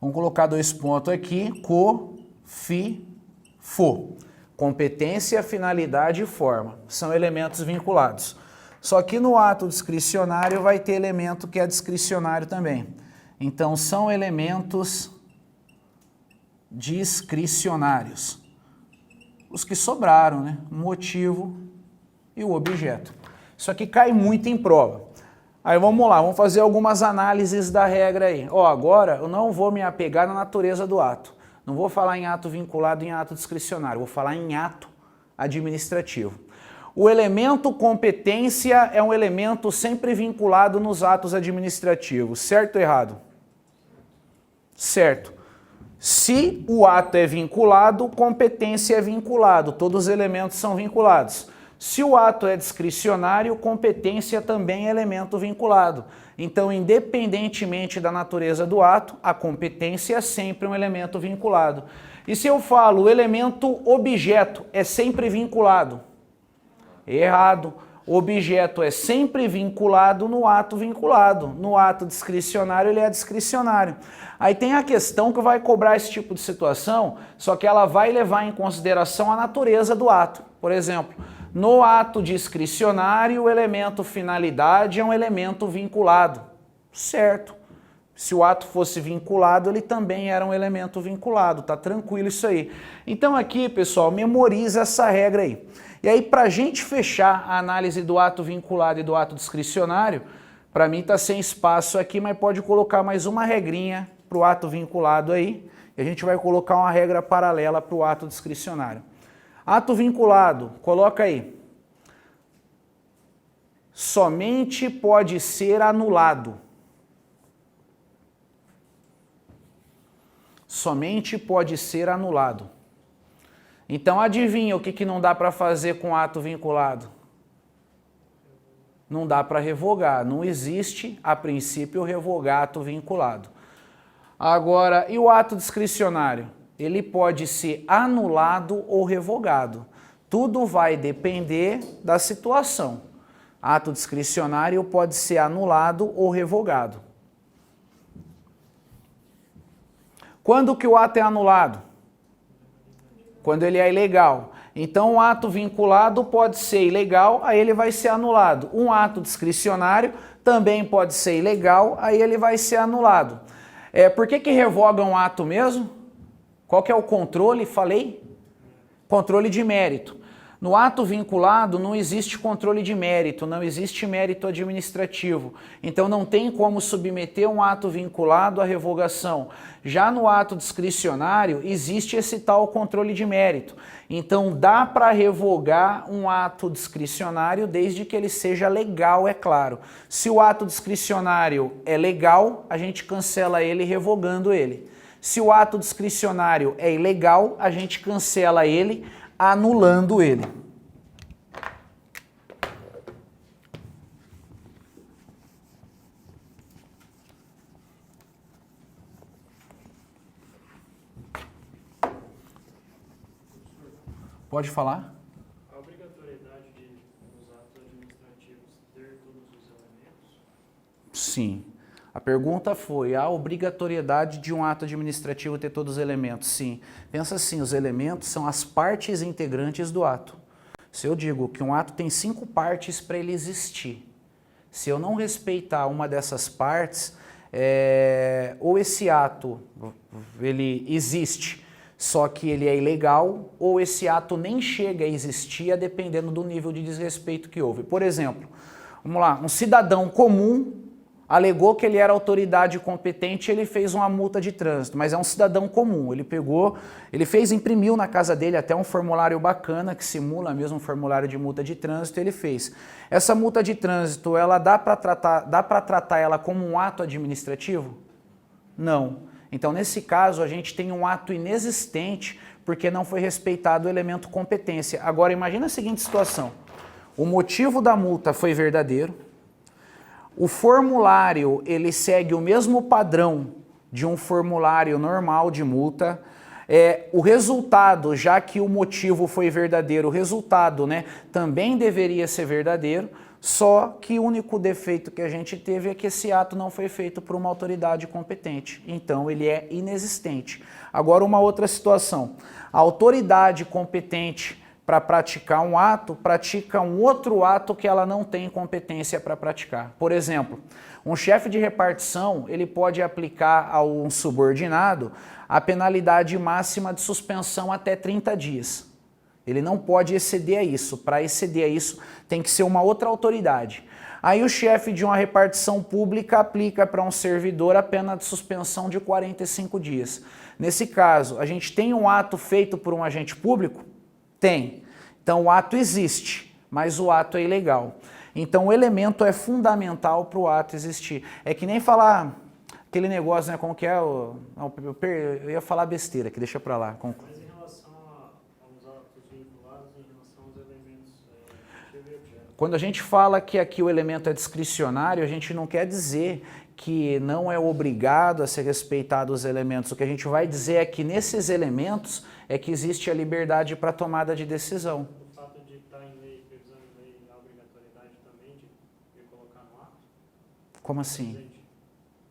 S1: Vamos colocar dois pontos aqui, fo. Competência, finalidade e forma. São elementos vinculados. Só que no ato discricionário vai ter elemento que é discricionário também. Então são elementos discricionários. Os que sobraram, né? O motivo e o objeto. Isso aqui cai muito em prova. Aí vamos lá, vamos fazer algumas análises da regra aí. Ó, agora eu não vou me apegar na natureza do ato. Não vou falar em ato vinculado e em ato discricionário, vou falar em ato administrativo. O elemento competência é um elemento sempre vinculado nos atos administrativos, certo ou errado? Certo. Se o ato é vinculado, competência é vinculado, todos os elementos são vinculados. Se o ato é discricionário, competência também é elemento vinculado. Então, independentemente da natureza do ato, a competência é sempre um elemento vinculado. E se eu falo o elemento objeto é sempre vinculado? Errado. Objeto é sempre vinculado no ato vinculado. No ato discricionário, ele é discricionário. Aí tem a questão que vai cobrar esse tipo de situação, só que ela vai levar em consideração a natureza do ato. Por exemplo, no ato discricionário, o elemento finalidade é um elemento vinculado. Certo. Se o ato fosse vinculado, ele também era um elemento vinculado. Tá tranquilo isso aí. Então aqui, pessoal, memoriza essa regra aí. E aí, para a gente fechar a análise do ato vinculado e do ato discricionário, Para mim está sem espaço aqui, mas pode colocar mais uma regrinha para o ato vinculado aí. E a gente vai colocar uma regra paralela para o ato discricionário. Ato vinculado, coloca aí. Somente pode ser anulado. Somente pode ser anulado. Então adivinha o que não dá para fazer com ato vinculado? Não dá para revogar. Não existe, a princípio, revogar ato vinculado. Agora, e o ato discricionário? Ele pode ser anulado ou revogado. Tudo vai depender da situação. Ato discricionário pode ser anulado ou revogado. Quando que o ato é anulado? Quando ele é ilegal. Então, o ato vinculado pode ser ilegal, aí ele vai ser anulado. Um ato discricionário também pode ser ilegal, aí ele vai ser anulado. Por que revoga um ato mesmo? Qual que é o controle? Falei? Controle de mérito. No ato vinculado não existe controle de mérito, não existe mérito administrativo. Então não tem como submeter um ato vinculado à revogação. Já no ato discricionário existe esse tal controle de mérito. Então dá para revogar um ato discricionário desde que ele seja legal, é claro. Se o ato discricionário é legal, a gente cancela ele revogando ele. Se o ato discricionário é ilegal, a gente cancela ele anulando ele. Pode falar?
S2: A obrigatoriedade de, nos atos administrativos, ter todos os elementos?
S1: Sim. A pergunta foi, a obrigatoriedade de um ato administrativo ter todos os elementos? Sim. Pensa assim, os elementos são as partes integrantes do ato. Se eu digo que um ato tem 5 partes para ele existir, se eu não respeitar uma dessas partes, ou esse ato ele existe, só que ele é ilegal, ou esse ato nem chega a existir, dependendo do nível de desrespeito que houve. Por exemplo, vamos lá, um cidadão comum alegou que ele era autoridade competente e ele fez uma multa de trânsito, mas é um cidadão comum. Ele pegou, imprimiu na casa dele até um formulário bacana que simula mesmo um formulário de multa de trânsito, ele fez. Essa multa de trânsito, ela dá para tratar ela como um ato administrativo? Não. Então, nesse caso, a gente tem um ato inexistente porque não foi respeitado o elemento competência. Agora, imagina a seguinte situação. O motivo da multa foi verdadeiro, o formulário, ele segue o mesmo padrão de um formulário normal de multa. O resultado, já que o motivo foi verdadeiro, o resultado, também deveria ser verdadeiro, só que o único defeito que a gente teve é que esse ato não foi feito por uma autoridade competente. Então, ele é inexistente. Agora, uma outra situação. A autoridade competente para praticar um ato, pratica um outro ato que ela não tem competência para praticar. Por exemplo, um chefe de repartição, ele pode aplicar a um subordinado a penalidade máxima de suspensão até 30 dias. Ele não pode exceder a isso. Para exceder a isso, tem que ser uma outra autoridade. Aí o chefe de uma repartição pública aplica para um servidor a pena de suspensão de 45 dias. Nesse caso, a gente tem um ato feito por um agente público? Tem. Então o ato existe, mas o ato é ilegal. Então o elemento é fundamental para o ato existir. É que nem falar aquele negócio, como que é? Eu ia falar besteira, que deixa para lá.
S2: Mas em relação aos atos vinculados, em relação aos elementos ativo e objeto.
S1: Quando a gente fala que aqui o elemento é discricionário, a gente não quer dizer que não é obrigado a ser respeitado os elementos. O que a gente vai dizer é que nesses elementos é que existe a liberdade para tomada de decisão.
S2: O fato de estar em lei, previsão em lei, a obrigatoriedade também de colocar no ato?
S1: Como assim?
S2: Presente.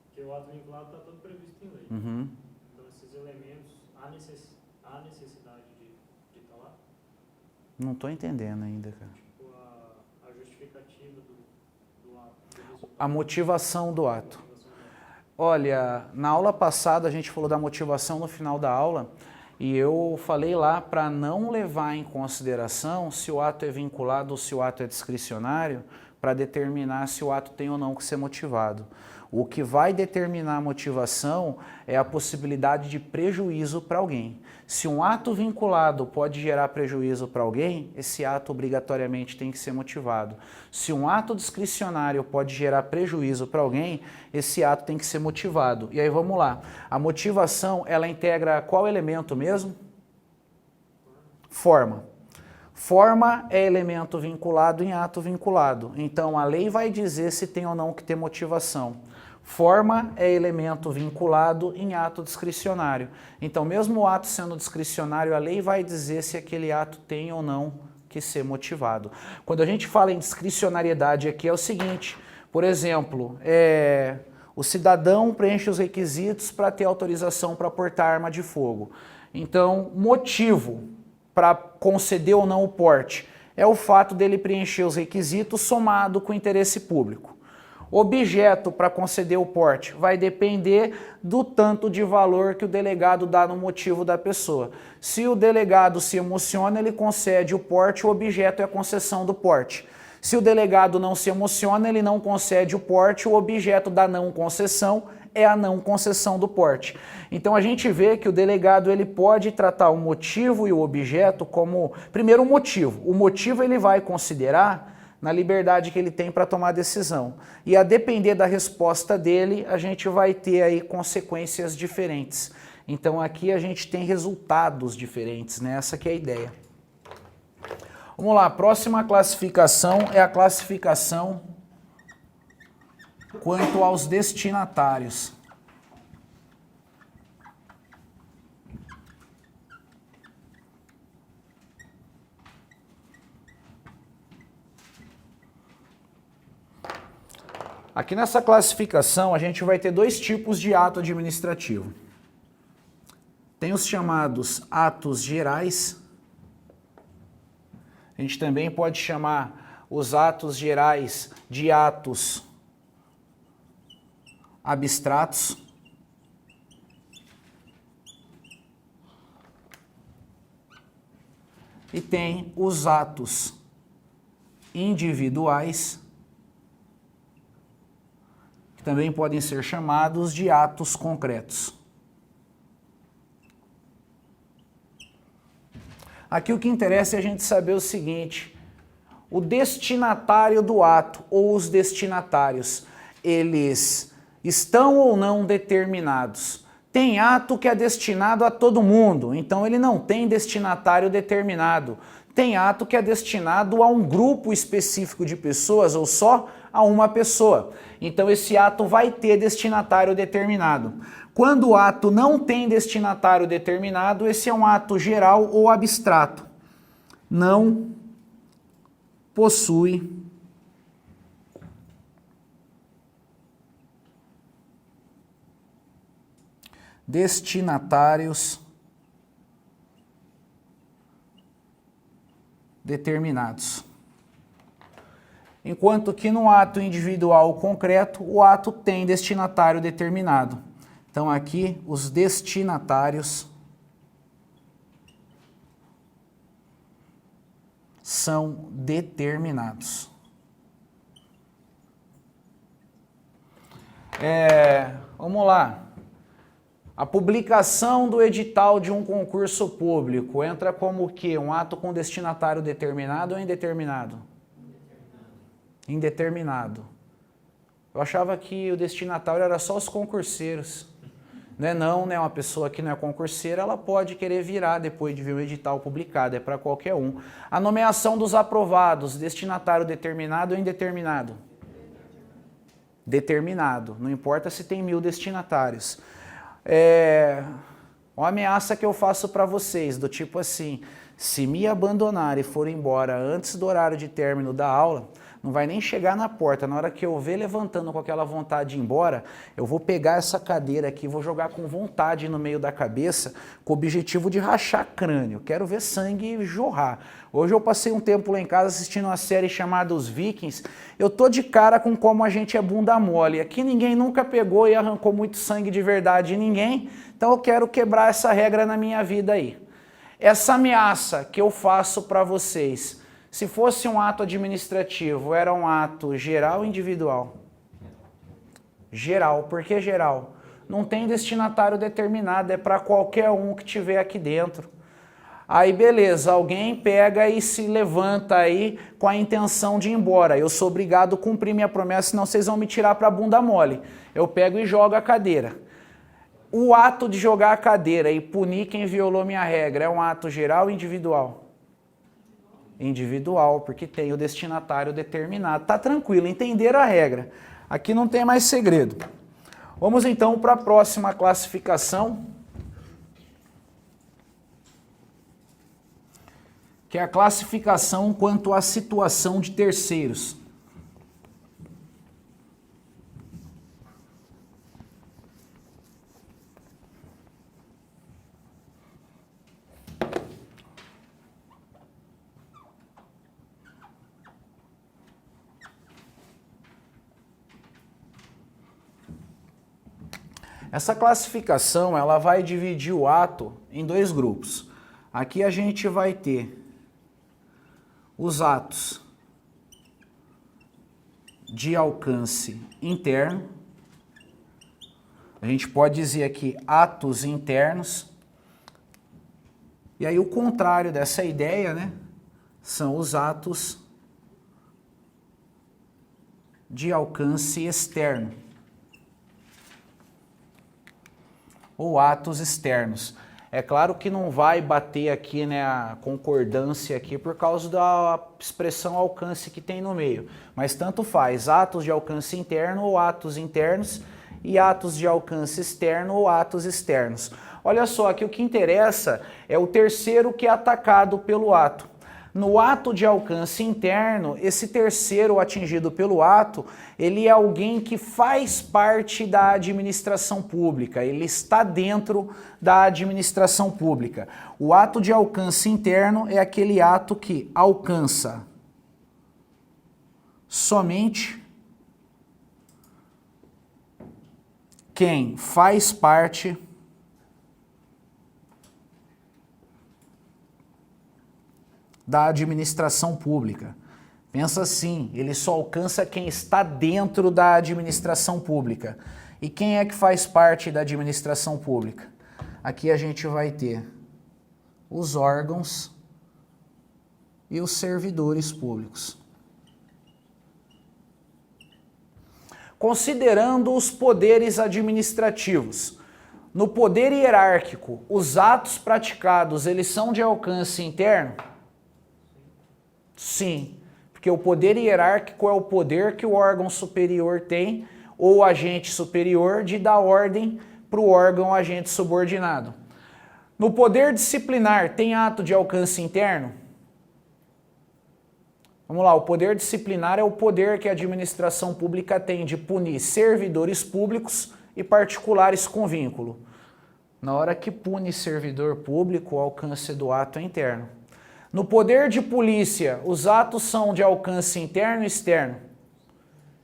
S2: Porque o ato vinculado está todo previsto em lei.
S1: Uhum.
S2: Então esses elementos, há necessidade de estar lá?
S1: Não estou entendendo ainda, cara.
S2: Tipo, a justificativa do ato. Do resultado.
S1: A motivação do ato. Olha, na aula passada a gente falou da motivação no final da aula e eu falei lá para não levar em consideração se o ato é vinculado ou se o ato é discricionário, para determinar se o ato tem ou não que ser motivado. O que vai determinar a motivação é a possibilidade de prejuízo para alguém. Se um ato vinculado pode gerar prejuízo para alguém, esse ato obrigatoriamente tem que ser motivado. Se um ato discricionário pode gerar prejuízo para alguém, esse ato tem que ser motivado. E aí vamos lá. A motivação, ela integra qual elemento mesmo? Forma. Forma é elemento vinculado em ato vinculado. Então a lei vai dizer se tem ou não que ter motivação. Forma é elemento vinculado em ato discricionário. Então, mesmo o ato sendo discricionário, a lei vai dizer se aquele ato tem ou não que ser motivado. Quando a gente fala em discricionariedade aqui é o seguinte, por exemplo, o cidadão preenche os requisitos para ter autorização para portar arma de fogo. Então, motivo para conceder ou não o porte é o fato dele preencher os requisitos somado com o interesse público. Objeto para conceder o porte vai depender do tanto de valor que o delegado dá no motivo da pessoa. Se o delegado se emociona, ele concede o porte, o objeto é a concessão do porte. Se o delegado não se emociona, ele não concede o porte, o objeto da não concessão é a não concessão do porte. Então a gente vê que o delegado ele pode tratar o motivo e o objeto como, primeiro, o motivo. O motivo ele vai considerar na liberdade que ele tem para tomar a decisão. E a depender da resposta dele, a gente vai ter aí consequências diferentes. Então aqui a gente tem resultados diferentes, né? Essa que é a ideia. Vamos lá, a próxima classificação é a classificação quanto aos destinatários. Aqui nessa classificação a gente vai ter dois tipos de ato administrativo. Tem os chamados atos gerais. A gente também pode chamar os atos gerais de atos abstratos. E tem os atos individuais, que também podem ser chamados de atos concretos. Aqui o que interessa é a gente saber o seguinte: o destinatário do ato ou os destinatários, eles estão ou não determinados? Tem ato que é destinado a todo mundo, então ele não tem destinatário determinado. Tem ato que é destinado a um grupo específico de pessoas ou só a uma pessoa. Então esse ato vai ter destinatário determinado. Quando o ato não tem destinatário determinado, esse é um ato geral ou abstrato. Não possui destinatários determinados. Enquanto que no ato individual concreto, o ato tem destinatário determinado. Então aqui os destinatários são determinados. Vamos lá. A publicação do edital de um concurso público entra como o quê? Um ato com destinatário determinado ou indeterminado? Indeterminado. Eu achava que o destinatário era só os concurseiros. Não, né? Uma pessoa que não é concurseira, ela pode querer virar depois de ver o edital publicado, é para qualquer um. A nomeação dos aprovados, destinatário determinado ou indeterminado? Determinado. Não importa se tem 1000 destinatários. Uma ameaça que eu faço para vocês, do tipo assim, se me abandonar e for embora antes do horário de término da aula, não vai nem chegar na porta. Na hora que eu ver levantando com aquela vontade de ir embora, eu vou pegar essa cadeira aqui, vou jogar com vontade no meio da cabeça, com o objetivo de rachar crânio. Quero ver sangue jorrar. Hoje eu passei um tempo lá em casa assistindo uma série chamada Os Vikings. Eu tô de cara com como a gente é bunda mole. Aqui ninguém nunca pegou e arrancou muito sangue de verdade em ninguém, então eu quero quebrar essa regra na minha vida aí. Essa ameaça que eu faço para vocês, Se fosse um ato administrativo, era um ato geral ou individual? Geral. Por que geral? Não tem destinatário determinado, é para qualquer um que tiver aqui dentro. Aí beleza, alguém pega e se levanta aí com a intenção de ir embora. Eu sou obrigado a cumprir minha promessa, senão vocês vão me tirar para a bunda mole. Eu pego e jogo a cadeira. O ato de jogar a cadeira e punir quem violou minha regra é um ato geral ou individual? Individual, porque tem o destinatário determinado. Tá tranquilo, entenderam a regra. Aqui não tem mais segredo. Vamos então para a próxima classificação, que é a classificação quanto à situação de terceiros. Essa classificação ela vai dividir o ato em dois grupos. Aqui a gente vai ter os atos de alcance interno. A gente pode dizer aqui atos internos. E aí o contrário dessa ideia, né, são os atos de alcance externo. Ou atos externos. É claro que não vai bater aqui, né, a concordância aqui por causa da expressão alcance que tem no meio, mas tanto faz, atos de alcance interno ou atos internos e atos de alcance externo ou atos externos. Olha só, aqui o que interessa é o terceiro que é atacado pelo ato. No ato de alcance interno, esse terceiro atingido pelo ato, ele é alguém que faz parte da administração pública, ele está dentro da administração pública. O ato de alcance interno é aquele ato que alcança somente quem faz parte da administração pública. Pensa assim, ele só alcança quem está dentro da administração pública. E quem é que faz parte da administração pública? Aqui a gente vai ter os órgãos e os servidores públicos. Considerando os poderes administrativos, no poder hierárquico, os atos praticados, eles são de alcance interno? Sim, porque o poder hierárquico é o poder que o órgão superior tem, ou agente superior, de dar ordem para o órgão agente subordinado. No poder disciplinar, tem ato de alcance interno? Vamos lá, o poder disciplinar é o poder que a administração pública tem de punir servidores públicos e particulares com vínculo. Na hora que pune servidor público, o alcance do ato é interno. No poder de polícia, os atos são de alcance interno ou externo?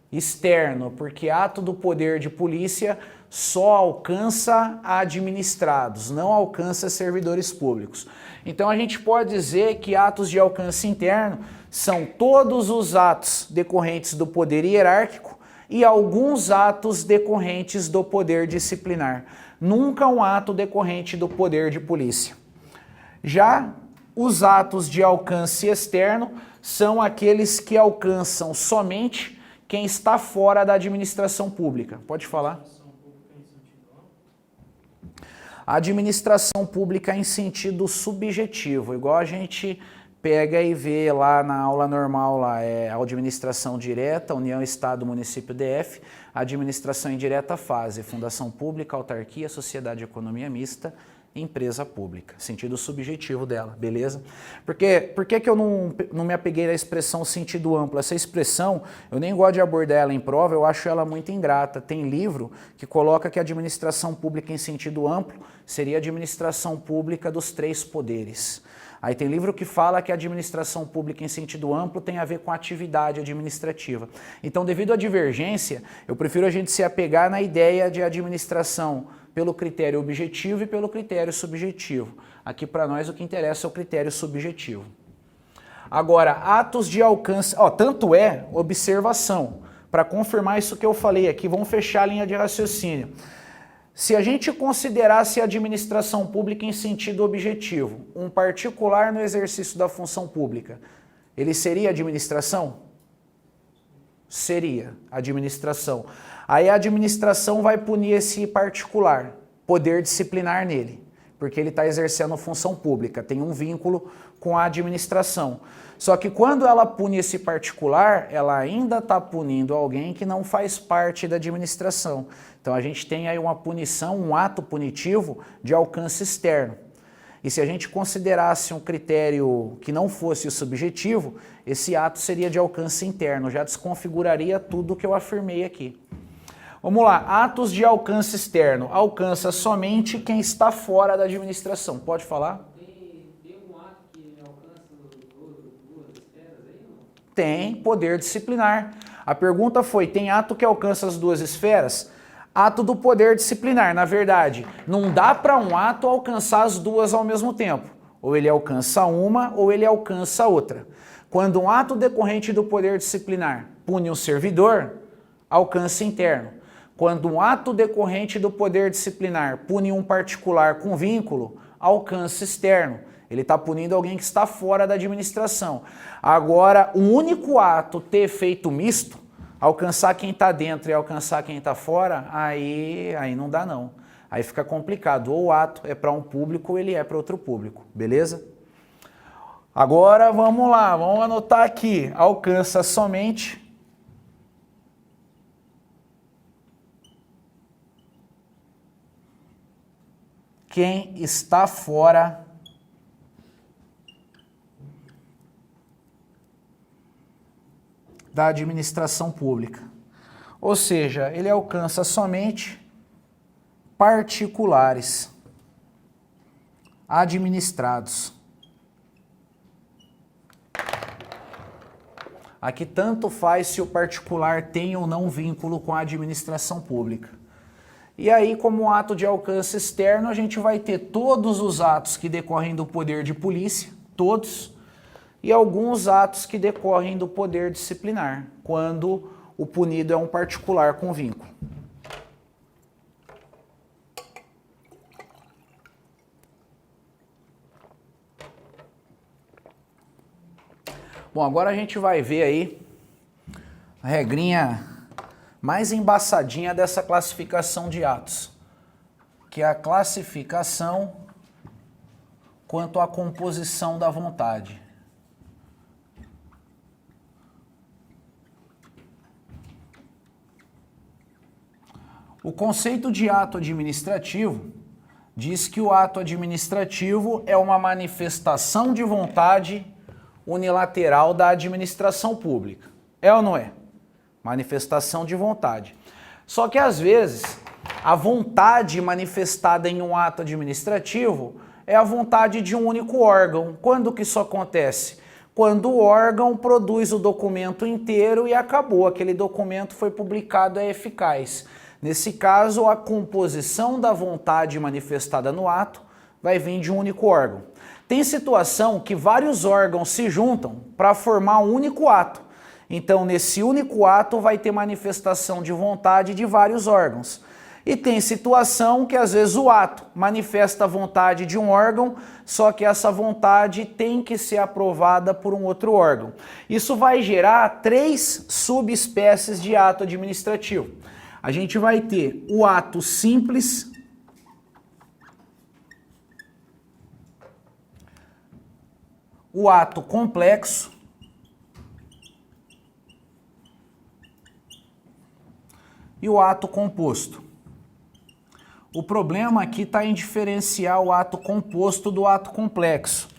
S1: Externo, porque ato do poder de polícia só alcança administrados, não alcança servidores públicos. Então a gente pode dizer que atos de alcance interno são todos os atos decorrentes do poder hierárquico e alguns atos decorrentes do poder disciplinar. Nunca um ato decorrente do poder de polícia. Já os atos de alcance externo são aqueles que alcançam somente quem está fora da administração pública. Pode falar? A administração pública em sentido subjetivo, igual a gente pega e vê lá na aula normal, lá é a administração direta, União, Estado, Município, DF, a administração indireta fase, fundação pública, autarquia, sociedade de economia mista, empresa pública, sentido subjetivo dela, beleza? Por que eu não me apeguei à expressão sentido amplo? Essa expressão, eu nem gosto de abordar ela em prova, eu acho ela muito ingrata. Tem livro que coloca que a administração pública em sentido amplo seria a administração pública dos três poderes. Aí tem livro que fala que a administração pública em sentido amplo tem a ver com a atividade administrativa. Então, devido à divergência, eu prefiro a gente se apegar na ideia de administração pelo critério objetivo e pelo critério subjetivo. Aqui para nós o que interessa é o critério subjetivo. Agora, atos de alcance, tanto é, observação, para confirmar isso que eu falei aqui, vamos fechar a linha de raciocínio. Se a gente considerasse a administração pública em sentido objetivo, um particular no exercício da função pública, ele seria administração? Seria administração. Aí a administração vai punir esse particular, poder disciplinar nele, porque ele está exercendo função pública, tem um vínculo com a administração. Só que quando ela pune esse particular, ela ainda está punindo alguém que não faz parte da administração. Então a gente tem aí uma punição, um ato punitivo de alcance externo. E se a gente considerasse um critério que não fosse o subjetivo, esse ato seria de alcance interno, já desconfiguraria tudo que eu afirmei aqui. Vamos lá, atos de alcance externo. Alcança somente quem está fora da administração. Pode falar?
S3: Tem algum ato que alcança duas esferas aí? Não?
S1: Tem poder disciplinar. A pergunta foi, tem ato que alcança as duas esferas? Ato do poder disciplinar. Na verdade, não dá para um ato alcançar as duas ao mesmo tempo. Ou ele alcança uma ou ele alcança outra. Quando um ato decorrente do poder disciplinar pune um servidor, alcance interno. Quando um ato decorrente do poder disciplinar pune um particular com vínculo, alcance externo. Ele está punindo alguém que está fora da administração. Agora, o único ato ter efeito misto, alcançar quem está dentro e alcançar quem está fora, aí não dá não. Aí fica complicado. Ou o ato é para um público ou ele é para outro público. Beleza? Agora vamos lá, vamos anotar aqui. Alcança somente quem está fora da administração pública. Ou seja, ele alcança somente particulares administrados. Aqui tanto faz se o particular tem ou não vínculo com a administração pública. E aí, como ato de alcance externo, a gente vai ter todos os atos que decorrem do poder de polícia, todos, e alguns atos que decorrem do poder disciplinar, quando o punido é um particular com vínculo. Bom, agora a gente vai ver aí a regrinha mais embaçadinha dessa classificação de atos, que é a classificação quanto à composição da vontade. O conceito de ato administrativo diz que o ato administrativo é uma manifestação de vontade unilateral da administração pública. É ou não é? Manifestação de vontade. Só que às vezes a vontade manifestada em um ato administrativo é a vontade de um único órgão. Quando que isso acontece? Quando o órgão produz o documento inteiro e acabou, aquele documento foi publicado, é eficaz. Nesse caso, a composição da vontade manifestada no ato vai vir de um único órgão. Tem situação que vários órgãos se juntam para formar um único ato. Então, nesse único ato vai ter manifestação de vontade de vários órgãos. E tem situação que às vezes o ato manifesta a vontade de um órgão, só que essa vontade tem que ser aprovada por um outro órgão. Isso vai gerar 3 subespécies de ato administrativo. A gente vai ter o ato simples, o ato complexo e o ato composto. O problema aqui está em diferenciar o ato composto do ato complexo.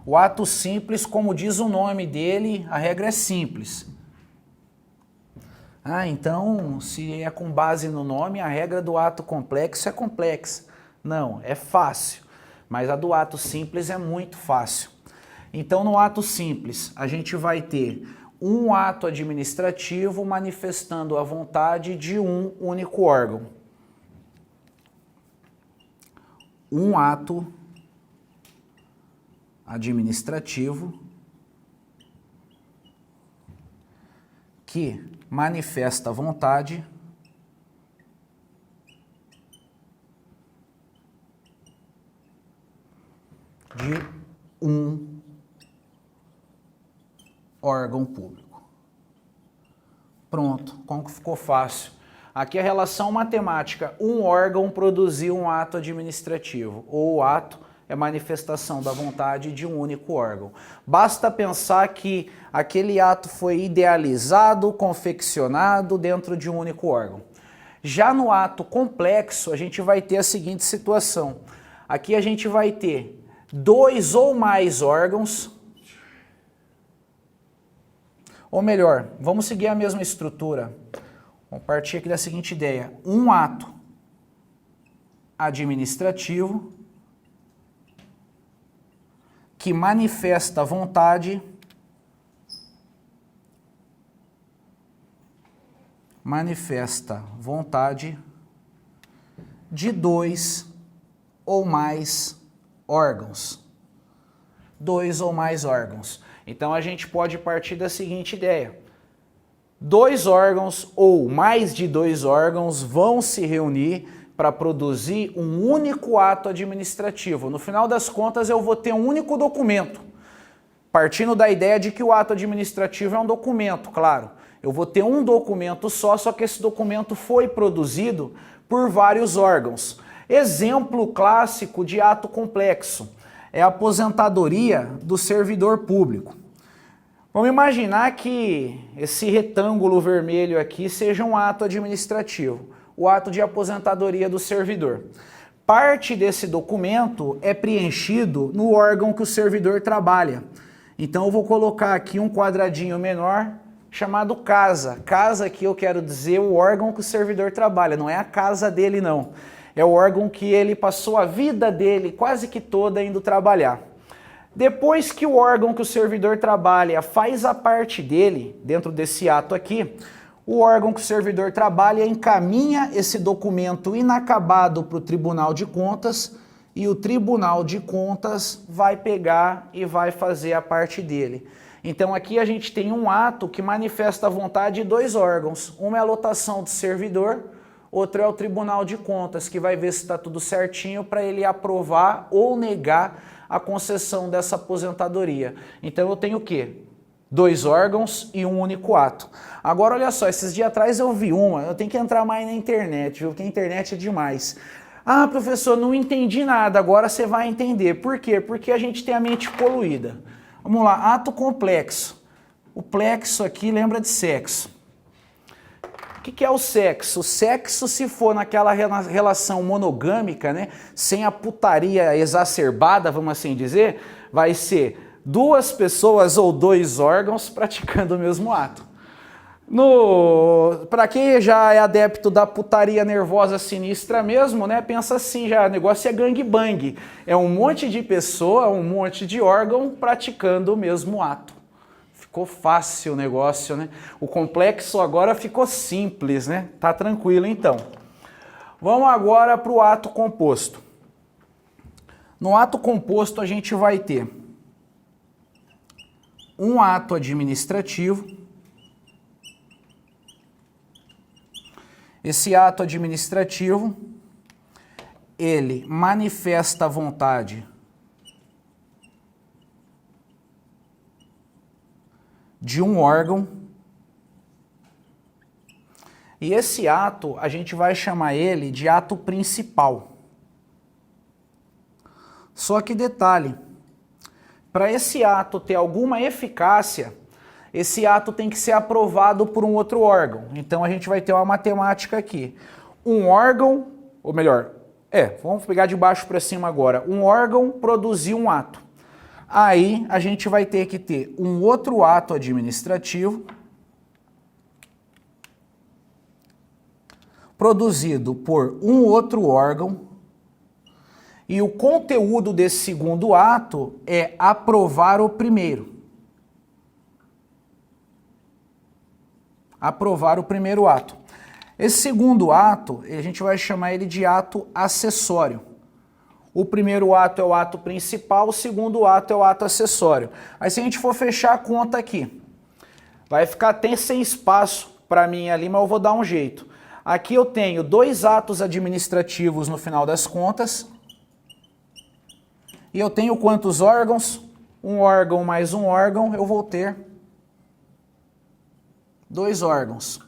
S1: O ato simples, como diz o nome dele, a regra é simples. Então, se é com base no nome, a regra do ato complexo é complexa. Não, é fácil, mas a do ato simples é muito fácil. Então, no ato simples, a gente vai ter um ato administrativo manifestando a vontade de um único órgão. Um ato administrativo que manifesta vontade de um órgão público. Pronto, como que ficou fácil? Aqui a relação matemática, um órgão produziu um ato administrativo, ou o ato é manifestação da vontade de um único órgão. Basta pensar que aquele ato foi idealizado, confeccionado dentro de um único órgão. Já no ato complexo, a gente vai ter a seguinte situação. Aqui a gente vai ter dois ou mais órgãos, ou melhor, vamos seguir a mesma estrutura. Vamos partir aqui da seguinte ideia. Um ato administrativo que manifesta vontade de dois ou mais órgãos. Dois ou mais órgãos. Então a gente pode partir da seguinte ideia. Dois órgãos ou mais de dois órgãos vão se reunir para produzir um único ato administrativo. No final das contas, eu vou ter um único documento. Partindo da ideia de que o ato administrativo é um documento, claro. Eu vou ter um documento só que esse documento foi produzido por vários órgãos. Exemplo clássico de ato complexo é a aposentadoria do servidor público. Vamos imaginar que esse retângulo vermelho aqui seja um ato administrativo, o ato de aposentadoria do servidor. Parte desse documento é preenchido no órgão que o servidor trabalha. Então eu vou colocar aqui um quadradinho menor chamado casa. Casa aqui eu quero dizer o órgão que o servidor trabalha, não é a casa dele não. É o órgão que ele passou a vida dele quase que toda indo trabalhar. Depois que o órgão que o servidor trabalha faz a parte dele, dentro desse ato aqui, o órgão que o servidor trabalha encaminha esse documento inacabado para o Tribunal de Contas e o Tribunal de Contas vai pegar e vai fazer a parte dele. Então aqui a gente tem um ato que manifesta a vontade de dois órgãos. Uma é a lotação do servidor, outro é o Tribunal de Contas, que vai ver se está tudo certinho para ele aprovar ou negar a concessão dessa aposentadoria. Então eu tenho o quê? Dois órgãos e um único ato. Agora olha só, esses dias atrás eu vi eu tenho que entrar mais na internet, viu? Porque a internet é demais. Ah, professor, não entendi nada, agora você vai entender. Por quê? Porque a gente tem a mente poluída. Vamos lá, ato complexo. O plexo aqui lembra de sexo. O que é o sexo? O sexo, se for naquela relação monogâmica, né, sem a putaria exacerbada, vamos assim dizer, vai ser duas pessoas ou dois órgãos praticando o mesmo ato. Para quem já é adepto da putaria nervosa sinistra mesmo, né, pensa assim, já, o negócio é gangbang. É um monte de pessoa, um monte de órgão praticando o mesmo ato. Ficou fácil o negócio, né? O complexo agora ficou simples, né? Tá tranquilo então. Vamos agora para o ato composto. No ato composto a gente vai ter um ato administrativo. Esse ato administrativo, ele manifesta a vontade de um órgão, e esse ato a gente vai chamar ele de ato principal. Só que detalhe, para esse ato ter alguma eficácia, esse ato tem que ser aprovado por um outro órgão. Então a gente vai ter uma matemática aqui. Um órgão, ou melhor, vamos pegar de baixo para cima agora. Um órgão produziu um ato. Aí a gente vai ter que ter um outro ato administrativo produzido por um outro órgão e o conteúdo desse segundo ato é aprovar o primeiro. Aprovar o primeiro ato. Esse segundo ato, a gente vai chamar ele de ato acessório. O primeiro ato é o ato principal, o segundo ato é o ato acessório. Aí se a gente for fechar a conta aqui, Vai ficar até sem espaço para mim ali, mas eu vou dar um jeito. Aqui eu tenho 2 atos administrativos no final das contas. E eu tenho quantos órgãos? Um órgão mais um órgão, eu vou ter 2 órgãos.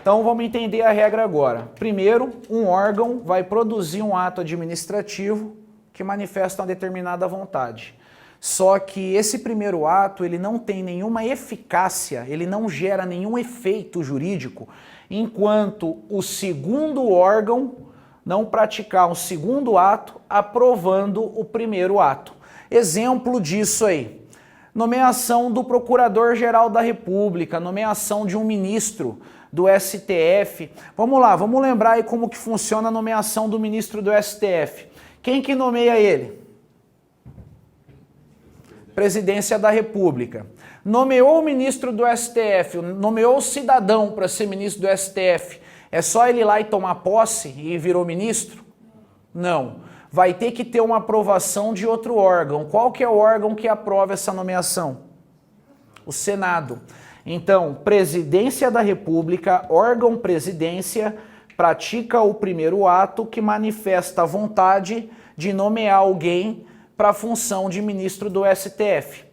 S1: Então vamos entender a regra agora. Primeiro, um órgão vai produzir um ato administrativo que manifesta uma determinada vontade. Só que esse primeiro ato, ele não tem nenhuma eficácia, ele não gera nenhum efeito jurídico, enquanto o segundo órgão não praticar um segundo ato aprovando o primeiro ato. Exemplo disso aí, nomeação do Procurador-Geral da República, nomeação de um ministro do STF. Vamos lá, vamos lembrar aí como que funciona a nomeação do ministro do STF. Quem que nomeia ele? Presidência da República. Nomeou o ministro do STF, nomeou o cidadão para ser ministro do STF. É só ele ir lá e tomar posse e virou ministro? Não. Vai ter que ter uma aprovação de outro órgão. Qual que é o órgão que aprova essa nomeação? O Senado. Então, Presidência da República, órgão presidência, pratica o primeiro ato que manifesta a vontade de nomear alguém para a função de ministro do STF.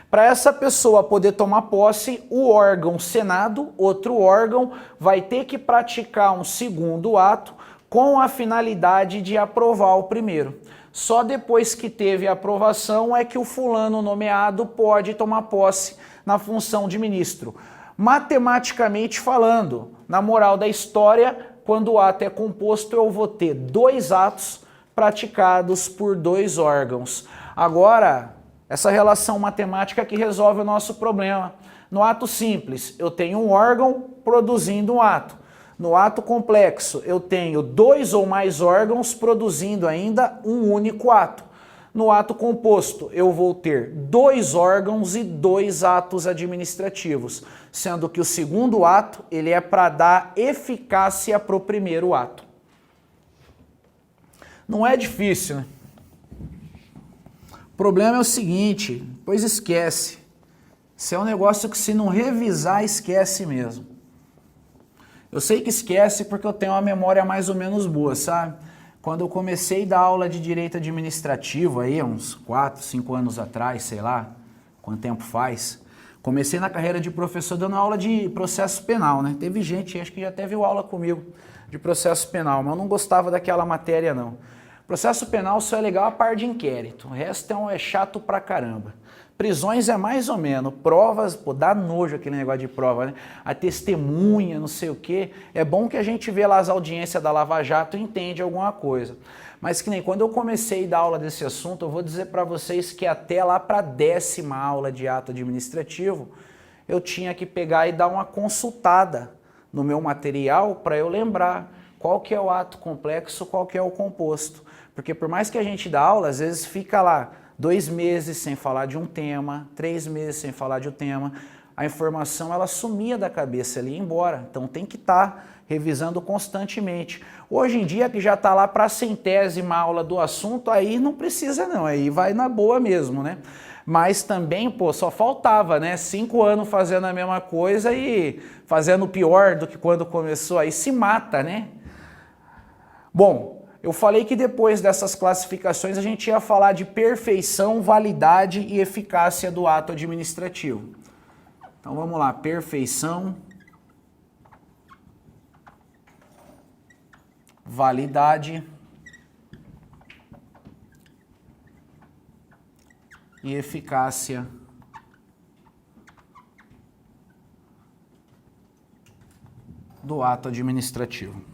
S1: Para essa pessoa poder tomar posse, o órgão Senado, outro órgão, vai ter que praticar um segundo ato com a finalidade de aprovar o primeiro. Só depois que teve a aprovação é que o fulano nomeado pode tomar posse na função de ministro. Matematicamente falando, na moral da história, quando o ato é composto, eu vou ter 2 atos praticados por 2 órgãos. Agora, essa relação matemática que resolve o nosso problema. No ato simples, eu tenho um órgão produzindo um ato. No ato complexo, eu tenho 2 ou mais órgãos produzindo ainda um único ato. No ato composto, eu vou ter 2 órgãos e 2 atos administrativos, sendo que o segundo ato ele é para dar eficácia para o primeiro ato. Não é difícil, né? O problema é o seguinte, pois esquece. Isso é um negócio que se não revisar, esquece mesmo. Eu sei que esquece porque eu tenho uma memória mais ou menos boa, sabe? Quando eu comecei a dar aula de direito administrativo aí, uns 4, 5 anos atrás, sei lá, quanto tempo faz, comecei na carreira de professor dando aula de processo penal, né? Teve gente, acho que já até viu aula comigo de processo penal, mas eu não gostava daquela matéria não. Processo penal só é legal a par de inquérito, o resto é chato pra caramba. Prisões é mais ou menos, provas, pô, dá nojo aquele negócio de prova, né? A testemunha, não sei o quê. É bom que a gente vê lá as audiências da Lava Jato e entende alguma coisa. Mas que nem quando eu comecei a dar aula desse assunto, eu vou dizer para vocês que até lá para a 10ª aula de ato administrativo, eu tinha que pegar e dar uma consultada no meu material para eu lembrar qual que é o ato complexo, qual que é o composto. Porque por mais que a gente dá aula, às vezes fica lá 2 meses sem falar de um tema, 3 meses sem falar de um tema, a informação ela sumia da cabeça ali e ia embora. Então tem que estar revisando constantemente. Hoje em dia que já está lá para a 100ª aula do assunto, aí não precisa não, aí vai na boa mesmo, né? Mas também, pô, só faltava, né? 5 anos fazendo a mesma coisa e fazendo pior do que quando começou, aí se mata, né? Bom, eu falei que depois dessas classificações a gente ia falar de perfeição, validade e eficácia do ato administrativo. Então vamos lá, perfeição, validade e eficácia do ato administrativo.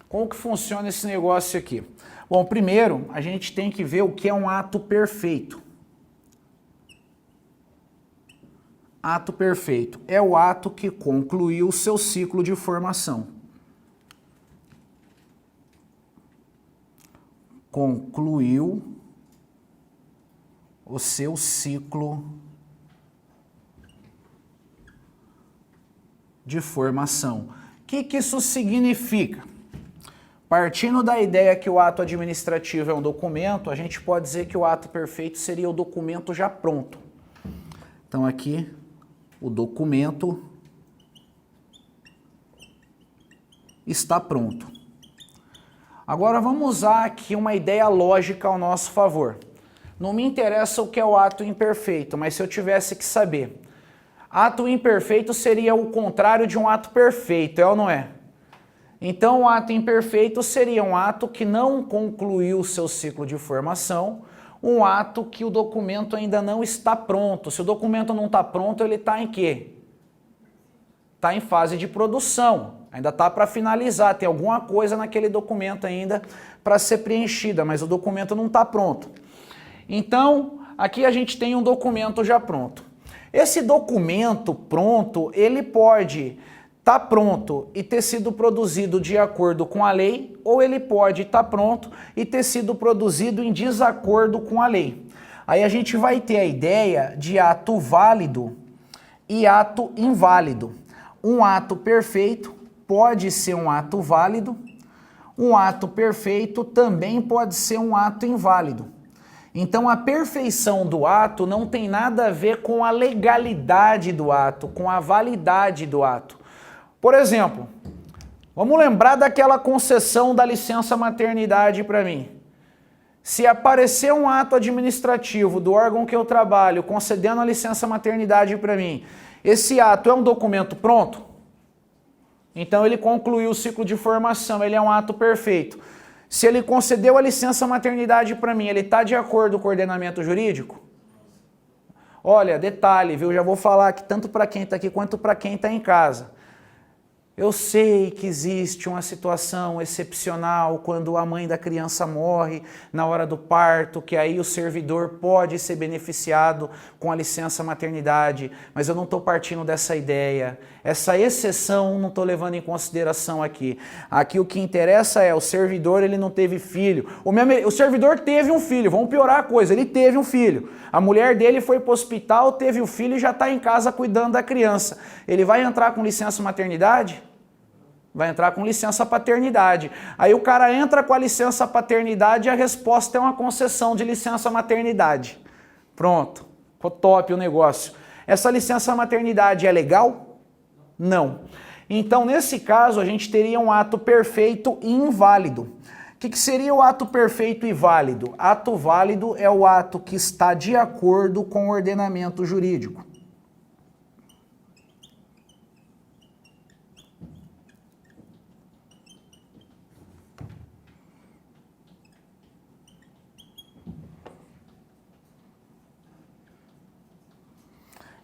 S1: Como que funciona esse negócio aqui? Bom, primeiro a gente tem que ver o que é um ato perfeito. Ato perfeito é o ato que concluiu o seu ciclo de formação. Concluiu o seu ciclo de formação. O que isso significa? Partindo da ideia que o ato administrativo é um documento, a gente pode dizer que o ato perfeito seria o documento já pronto. Então aqui, o documento está pronto. Agora vamos usar aqui uma ideia lógica ao nosso favor. Não me interessa o que é o ato imperfeito, mas se eu tivesse que saber, ato imperfeito seria o contrário de um ato perfeito, é ou não é? Então o ato imperfeito seria um ato que não concluiu o seu ciclo de formação, um ato que o documento ainda não está pronto. Se o documento não está pronto, ele está em quê? Está em fase de produção, ainda está para finalizar, tem alguma coisa naquele documento ainda para ser preenchida, mas o documento não está pronto. Então, aqui a gente tem um documento já pronto. Esse documento pronto, ele pode estar pronto e ter sido produzido de acordo com a lei, ou ele pode estar pronto e ter sido produzido em desacordo com a lei. Aí a gente vai ter a ideia de ato válido e ato inválido. Um ato perfeito pode ser um ato válido, um ato perfeito também pode ser um ato inválido. Então a perfeição do ato não tem nada a ver com a legalidade do ato, com a validade do ato. Por exemplo, vamos lembrar daquela concessão da licença maternidade para mim. Se aparecer um ato administrativo do órgão que eu trabalho concedendo a licença maternidade para mim, esse ato é um documento pronto? Então ele concluiu o ciclo de formação, ele é um ato perfeito. Se ele concedeu a licença maternidade para mim, ele está de acordo com o ordenamento jurídico? Olha, detalhe, viu? Já vou falar aqui tanto para quem está aqui quanto para quem está em casa. Eu sei que existe uma situação excepcional quando a mãe da criança morre na hora do parto, que aí o servidor pode ser beneficiado com a licença maternidade, mas eu não estou partindo dessa ideia. Essa exceção não estou levando em consideração aqui. Aqui o que interessa é o servidor, ele não teve filho. O servidor teve um filho, vamos piorar a coisa, ele teve um filho. A mulher dele foi para o hospital, teve o filho e já está em casa cuidando da criança. Ele vai entrar com licença maternidade? Vai entrar com licença paternidade. Aí o cara entra com a licença paternidade e a resposta é uma concessão de licença maternidade. Pronto, ficou top o negócio. Essa licença maternidade é legal? Não. Então, nesse caso, a gente teria um ato perfeito e inválido. O que seria o ato perfeito e válido? Ato válido é o ato que está de acordo com o ordenamento jurídico.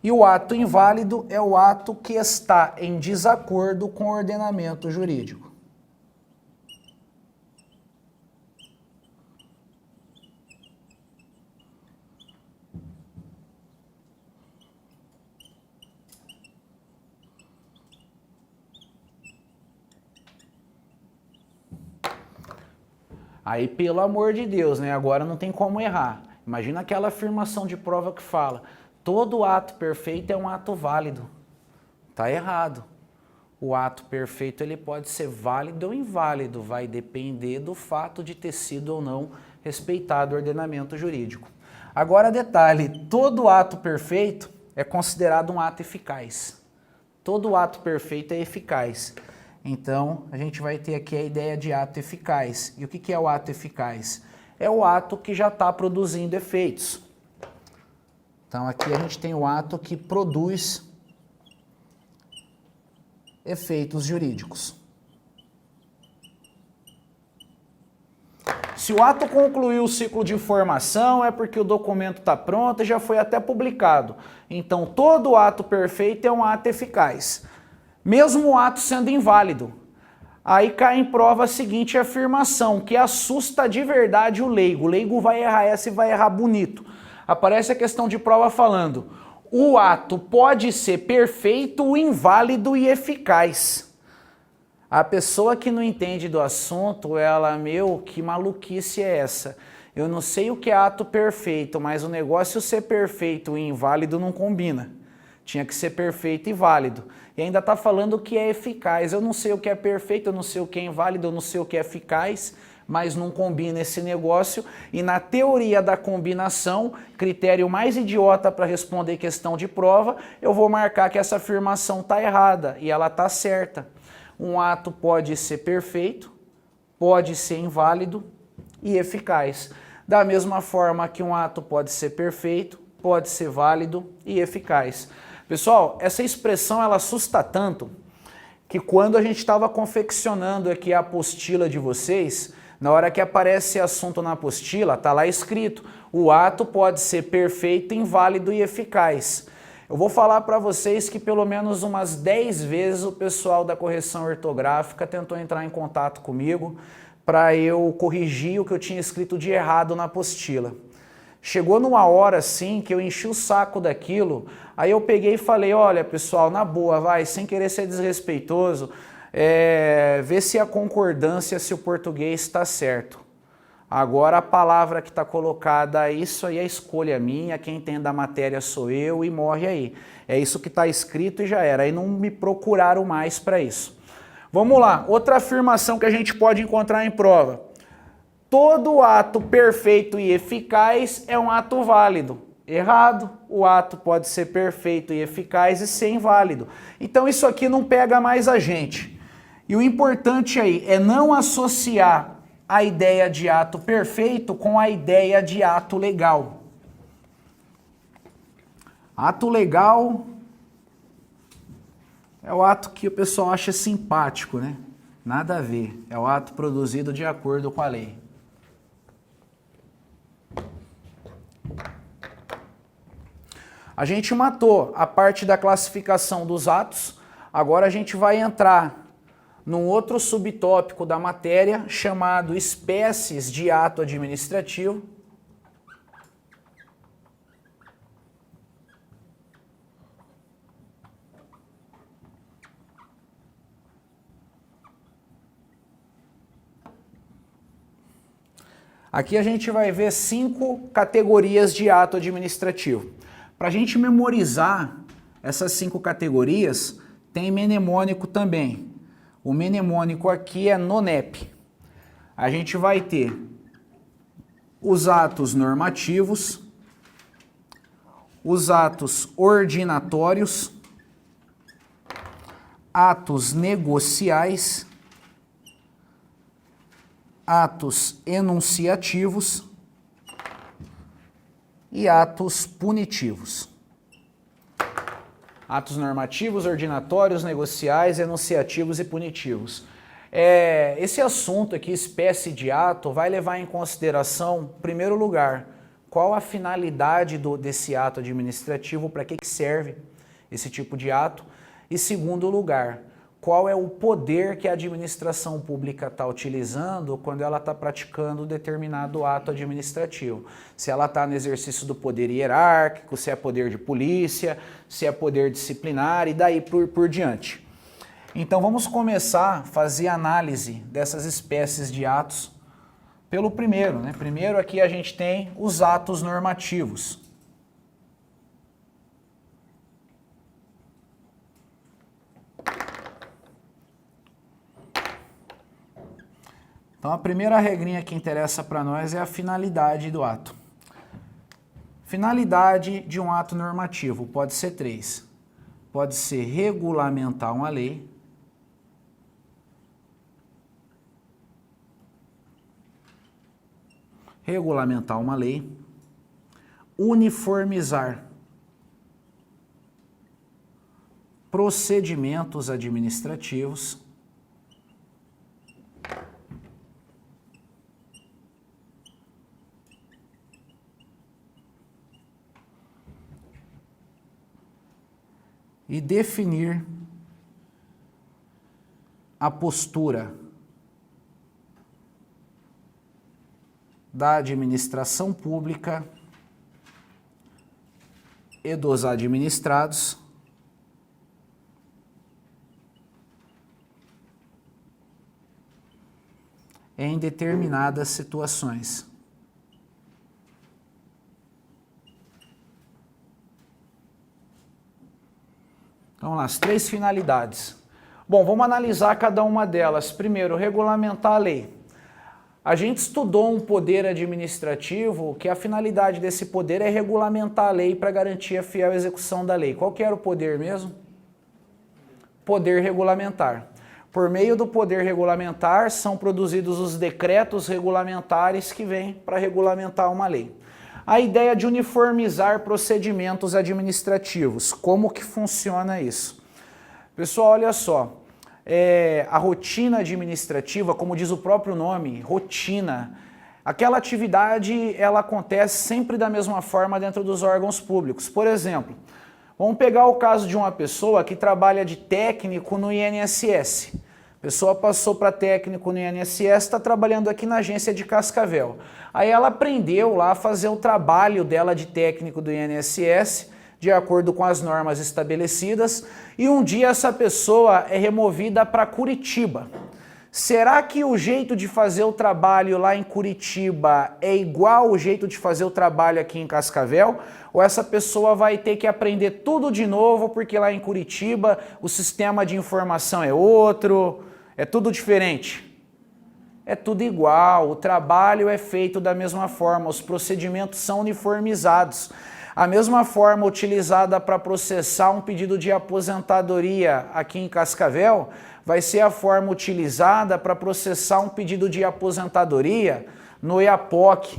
S1: E o ato inválido é o ato que está em desacordo com o ordenamento jurídico. Aí, pelo amor de Deus, né? Agora não tem como errar. Imagina aquela afirmação de prova que fala: todo ato perfeito é um ato válido. Tá errado. O ato perfeito ele pode ser válido ou inválido, vai depender do fato de ter sido ou não respeitado o ordenamento jurídico. Agora detalhe, todo ato perfeito é considerado um ato eficaz. Todo ato perfeito é eficaz. Então, a gente vai ter aqui a ideia de ato eficaz. E o que é o ato eficaz? É o ato que já está produzindo efeitos. Então, aqui a gente tem o ato que produz efeitos jurídicos. Se o ato concluiu o ciclo de formação, é porque o documento está pronto e já foi até publicado. Então, todo ato perfeito é um ato eficaz. Mesmo o ato sendo inválido. Aí cai em prova a seguinte afirmação, que assusta de verdade o leigo. O leigo vai errar essa e vai errar bonito. Aparece a questão de prova falando: o ato pode ser perfeito, inválido e eficaz. A pessoa que não entende do assunto, ela, que maluquice é essa? Eu não sei o que é ato perfeito, mas o negócio ser perfeito e inválido não combina. Tinha que ser perfeito e válido. E ainda está falando que é eficaz. Eu não sei o que é perfeito, eu não sei o que é inválido, eu não sei o que é eficaz, mas não combina esse negócio. E na teoria da combinação, critério mais idiota para responder questão de prova, eu vou marcar que essa afirmação está errada e ela está certa. Um ato pode ser perfeito, pode ser inválido e eficaz. Da mesma forma que um ato pode ser perfeito, pode ser válido e eficaz. Pessoal, essa expressão ela assusta tanto que quando a gente estava confeccionando aqui a apostila de vocês, na hora que aparece assunto na apostila, está lá escrito, o ato pode ser perfeito, inválido e eficaz. Eu vou falar para vocês que pelo menos umas 10 vezes o pessoal da correção ortográfica tentou entrar em contato comigo para eu corrigir o que eu tinha escrito de errado na apostila. Chegou numa hora assim que eu enchi o saco daquilo, aí eu peguei e falei, olha pessoal, na boa, vai, sem querer ser desrespeitoso, vê se a concordância, se o português está certo. Agora a palavra que está colocada, isso aí é escolha minha, quem entende a matéria sou eu e morre aí. É isso que está escrito e já era, aí não me procuraram mais para isso. Vamos lá, outra afirmação que a gente pode encontrar em prova. Todo ato perfeito e eficaz é um ato válido. Errado, o ato pode ser perfeito e eficaz e ser inválido. Então isso aqui não pega mais a gente. E o importante aí é não associar a ideia de ato perfeito com a ideia de ato legal. Ato legal é o ato que o pessoal acha simpático, né? Nada a ver. É o ato produzido de acordo com a lei. A gente matou a parte da classificação dos atos, agora a gente vai entrar num outro subtópico da matéria chamado espécies de ato administrativo. Aqui a gente vai ver 5 categorias de ato administrativo. Para a gente memorizar essas 5 categorias, tem mnemônico também. O mnemônico aqui é NONEP. A gente vai ter os atos normativos, os atos ordinatórios, atos negociais, atos enunciativos e atos punitivos. Atos normativos, ordinatórios, negociais, enunciativos e punitivos. Esse assunto aqui, espécie de ato, vai levar em consideração, em primeiro lugar, qual a finalidade desse ato administrativo, para que serve esse tipo de ato, e segundo lugar, qual é o poder que a administração pública está utilizando quando ela está praticando determinado ato administrativo. Se ela está no exercício do poder hierárquico, se é poder de polícia, se é poder disciplinar e daí por diante. Então vamos começar a fazer análise dessas espécies de atos pelo primeiro, né? Primeiro aqui a gente tem os atos normativos. Então a primeira regrinha que interessa para nós é a finalidade do ato. Finalidade de um ato normativo pode ser 3. Pode ser regulamentar uma lei, uniformizar procedimentos administrativos, e definir a postura da administração pública e dos administrados em determinadas situações. Então, vamos lá, as 3 finalidades. Bom, vamos analisar cada uma delas. Primeiro, regulamentar a lei. A gente estudou um poder administrativo que a finalidade desse poder é regulamentar a lei para garantir a fiel execução da lei. Qual que era o poder mesmo? Poder regulamentar. Por meio do poder regulamentar são produzidos os decretos regulamentares que vêm para regulamentar uma lei. A ideia de uniformizar procedimentos administrativos. Como que funciona isso? Pessoal, olha só. A rotina administrativa, como diz o próprio nome, rotina, aquela atividade ela acontece sempre da mesma forma dentro dos órgãos públicos. Por exemplo, vamos pegar o caso de uma pessoa que trabalha de técnico no INSS. A pessoa passou para técnico no INSS, está trabalhando aqui na agência de Cascavel. Aí ela aprendeu lá a fazer o trabalho dela de técnico do INSS, de acordo com as normas estabelecidas, e um dia essa pessoa é removida para Curitiba. Será que o jeito de fazer o trabalho lá em Curitiba é igual ao jeito de fazer o trabalho aqui em Cascavel? Ou essa pessoa vai ter que aprender tudo de novo, porque lá em Curitiba o sistema de informação é outro, é tudo diferente? É tudo igual, o trabalho é feito da mesma forma, os procedimentos são uniformizados. A mesma forma utilizada para processar um pedido de aposentadoria aqui em Cascavel vai ser a forma utilizada para processar um pedido de aposentadoria no Iapoc,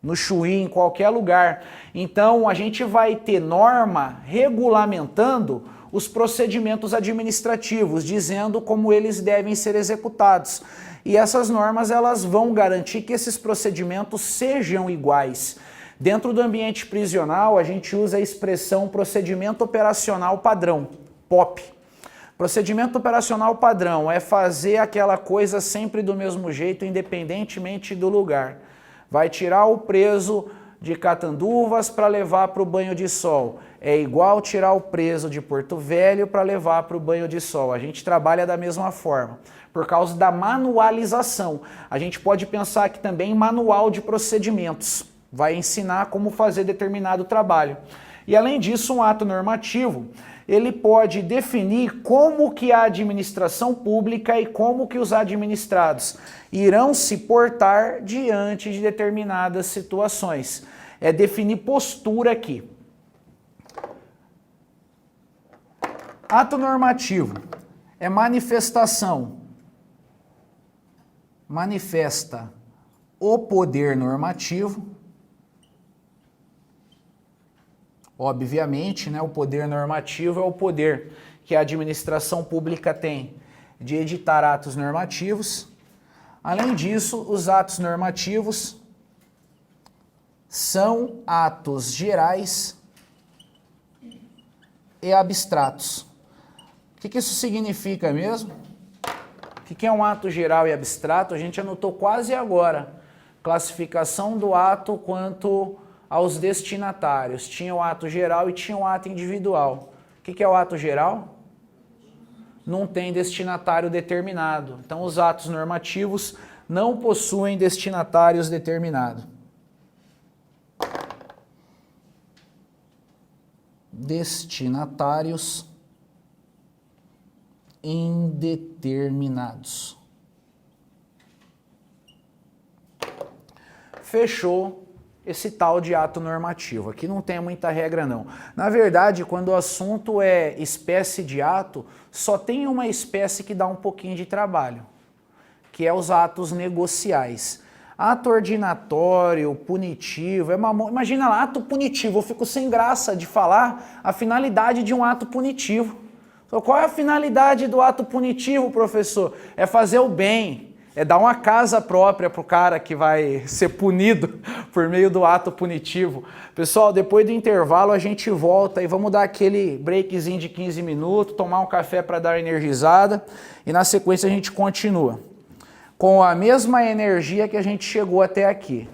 S1: no Chuí, em qualquer lugar. Então a gente vai ter norma regulamentando os procedimentos administrativos, dizendo como eles devem ser executados. E essas normas elas vão garantir que esses procedimentos sejam iguais. Dentro do ambiente prisional, a gente usa a expressão procedimento operacional padrão, POP. Procedimento operacional padrão é fazer aquela coisa sempre do mesmo jeito, independentemente do lugar. Vai tirar o preso de Catanduvas para levar para o banho de sol. É igual tirar o preso de Porto Velho para levar para o banho de sol. A gente trabalha da mesma forma, por causa da manualização. A gente pode pensar aqui também em manual de procedimentos. Vai ensinar como fazer determinado trabalho. E além disso, um ato normativo, ele pode definir como que a administração pública e como que os administrados irão se portar diante de determinadas situações. É definir postura aqui. Ato normativo é manifestação. Manifesta o poder normativo. Obviamente, né, o poder normativo é o poder que a administração pública tem de editar atos normativos. Além disso, os atos normativos são atos gerais e abstratos. O que isso significa mesmo? O que é um ato geral e abstrato? A gente anotou quase agora. Classificação do ato quanto aos destinatários. Tinha o ato geral e tinha o ato individual. O que é o ato geral? Não tem destinatário determinado. Então, os atos normativos não possuem destinatários determinados. Destinatários indeterminados. Fechou esse tal de ato normativo. Aqui não tem muita regra não. Na verdade, quando o assunto é espécie de ato, só tem uma espécie que dá um pouquinho de trabalho, que é os atos negociais. Ato ordinatório, punitivo, imagina lá, ato punitivo, eu fico sem graça de falar a finalidade de um ato punitivo. Então, qual é a finalidade do ato punitivo, professor? É fazer o bem. É dar uma casa própria para o cara que vai ser punido por meio do ato punitivo. Pessoal, depois do intervalo a gente volta e vamos dar aquele breakzinho de 15 minutos, tomar um café para dar uma energizada e na sequência a gente continua com a mesma energia que a gente chegou até aqui.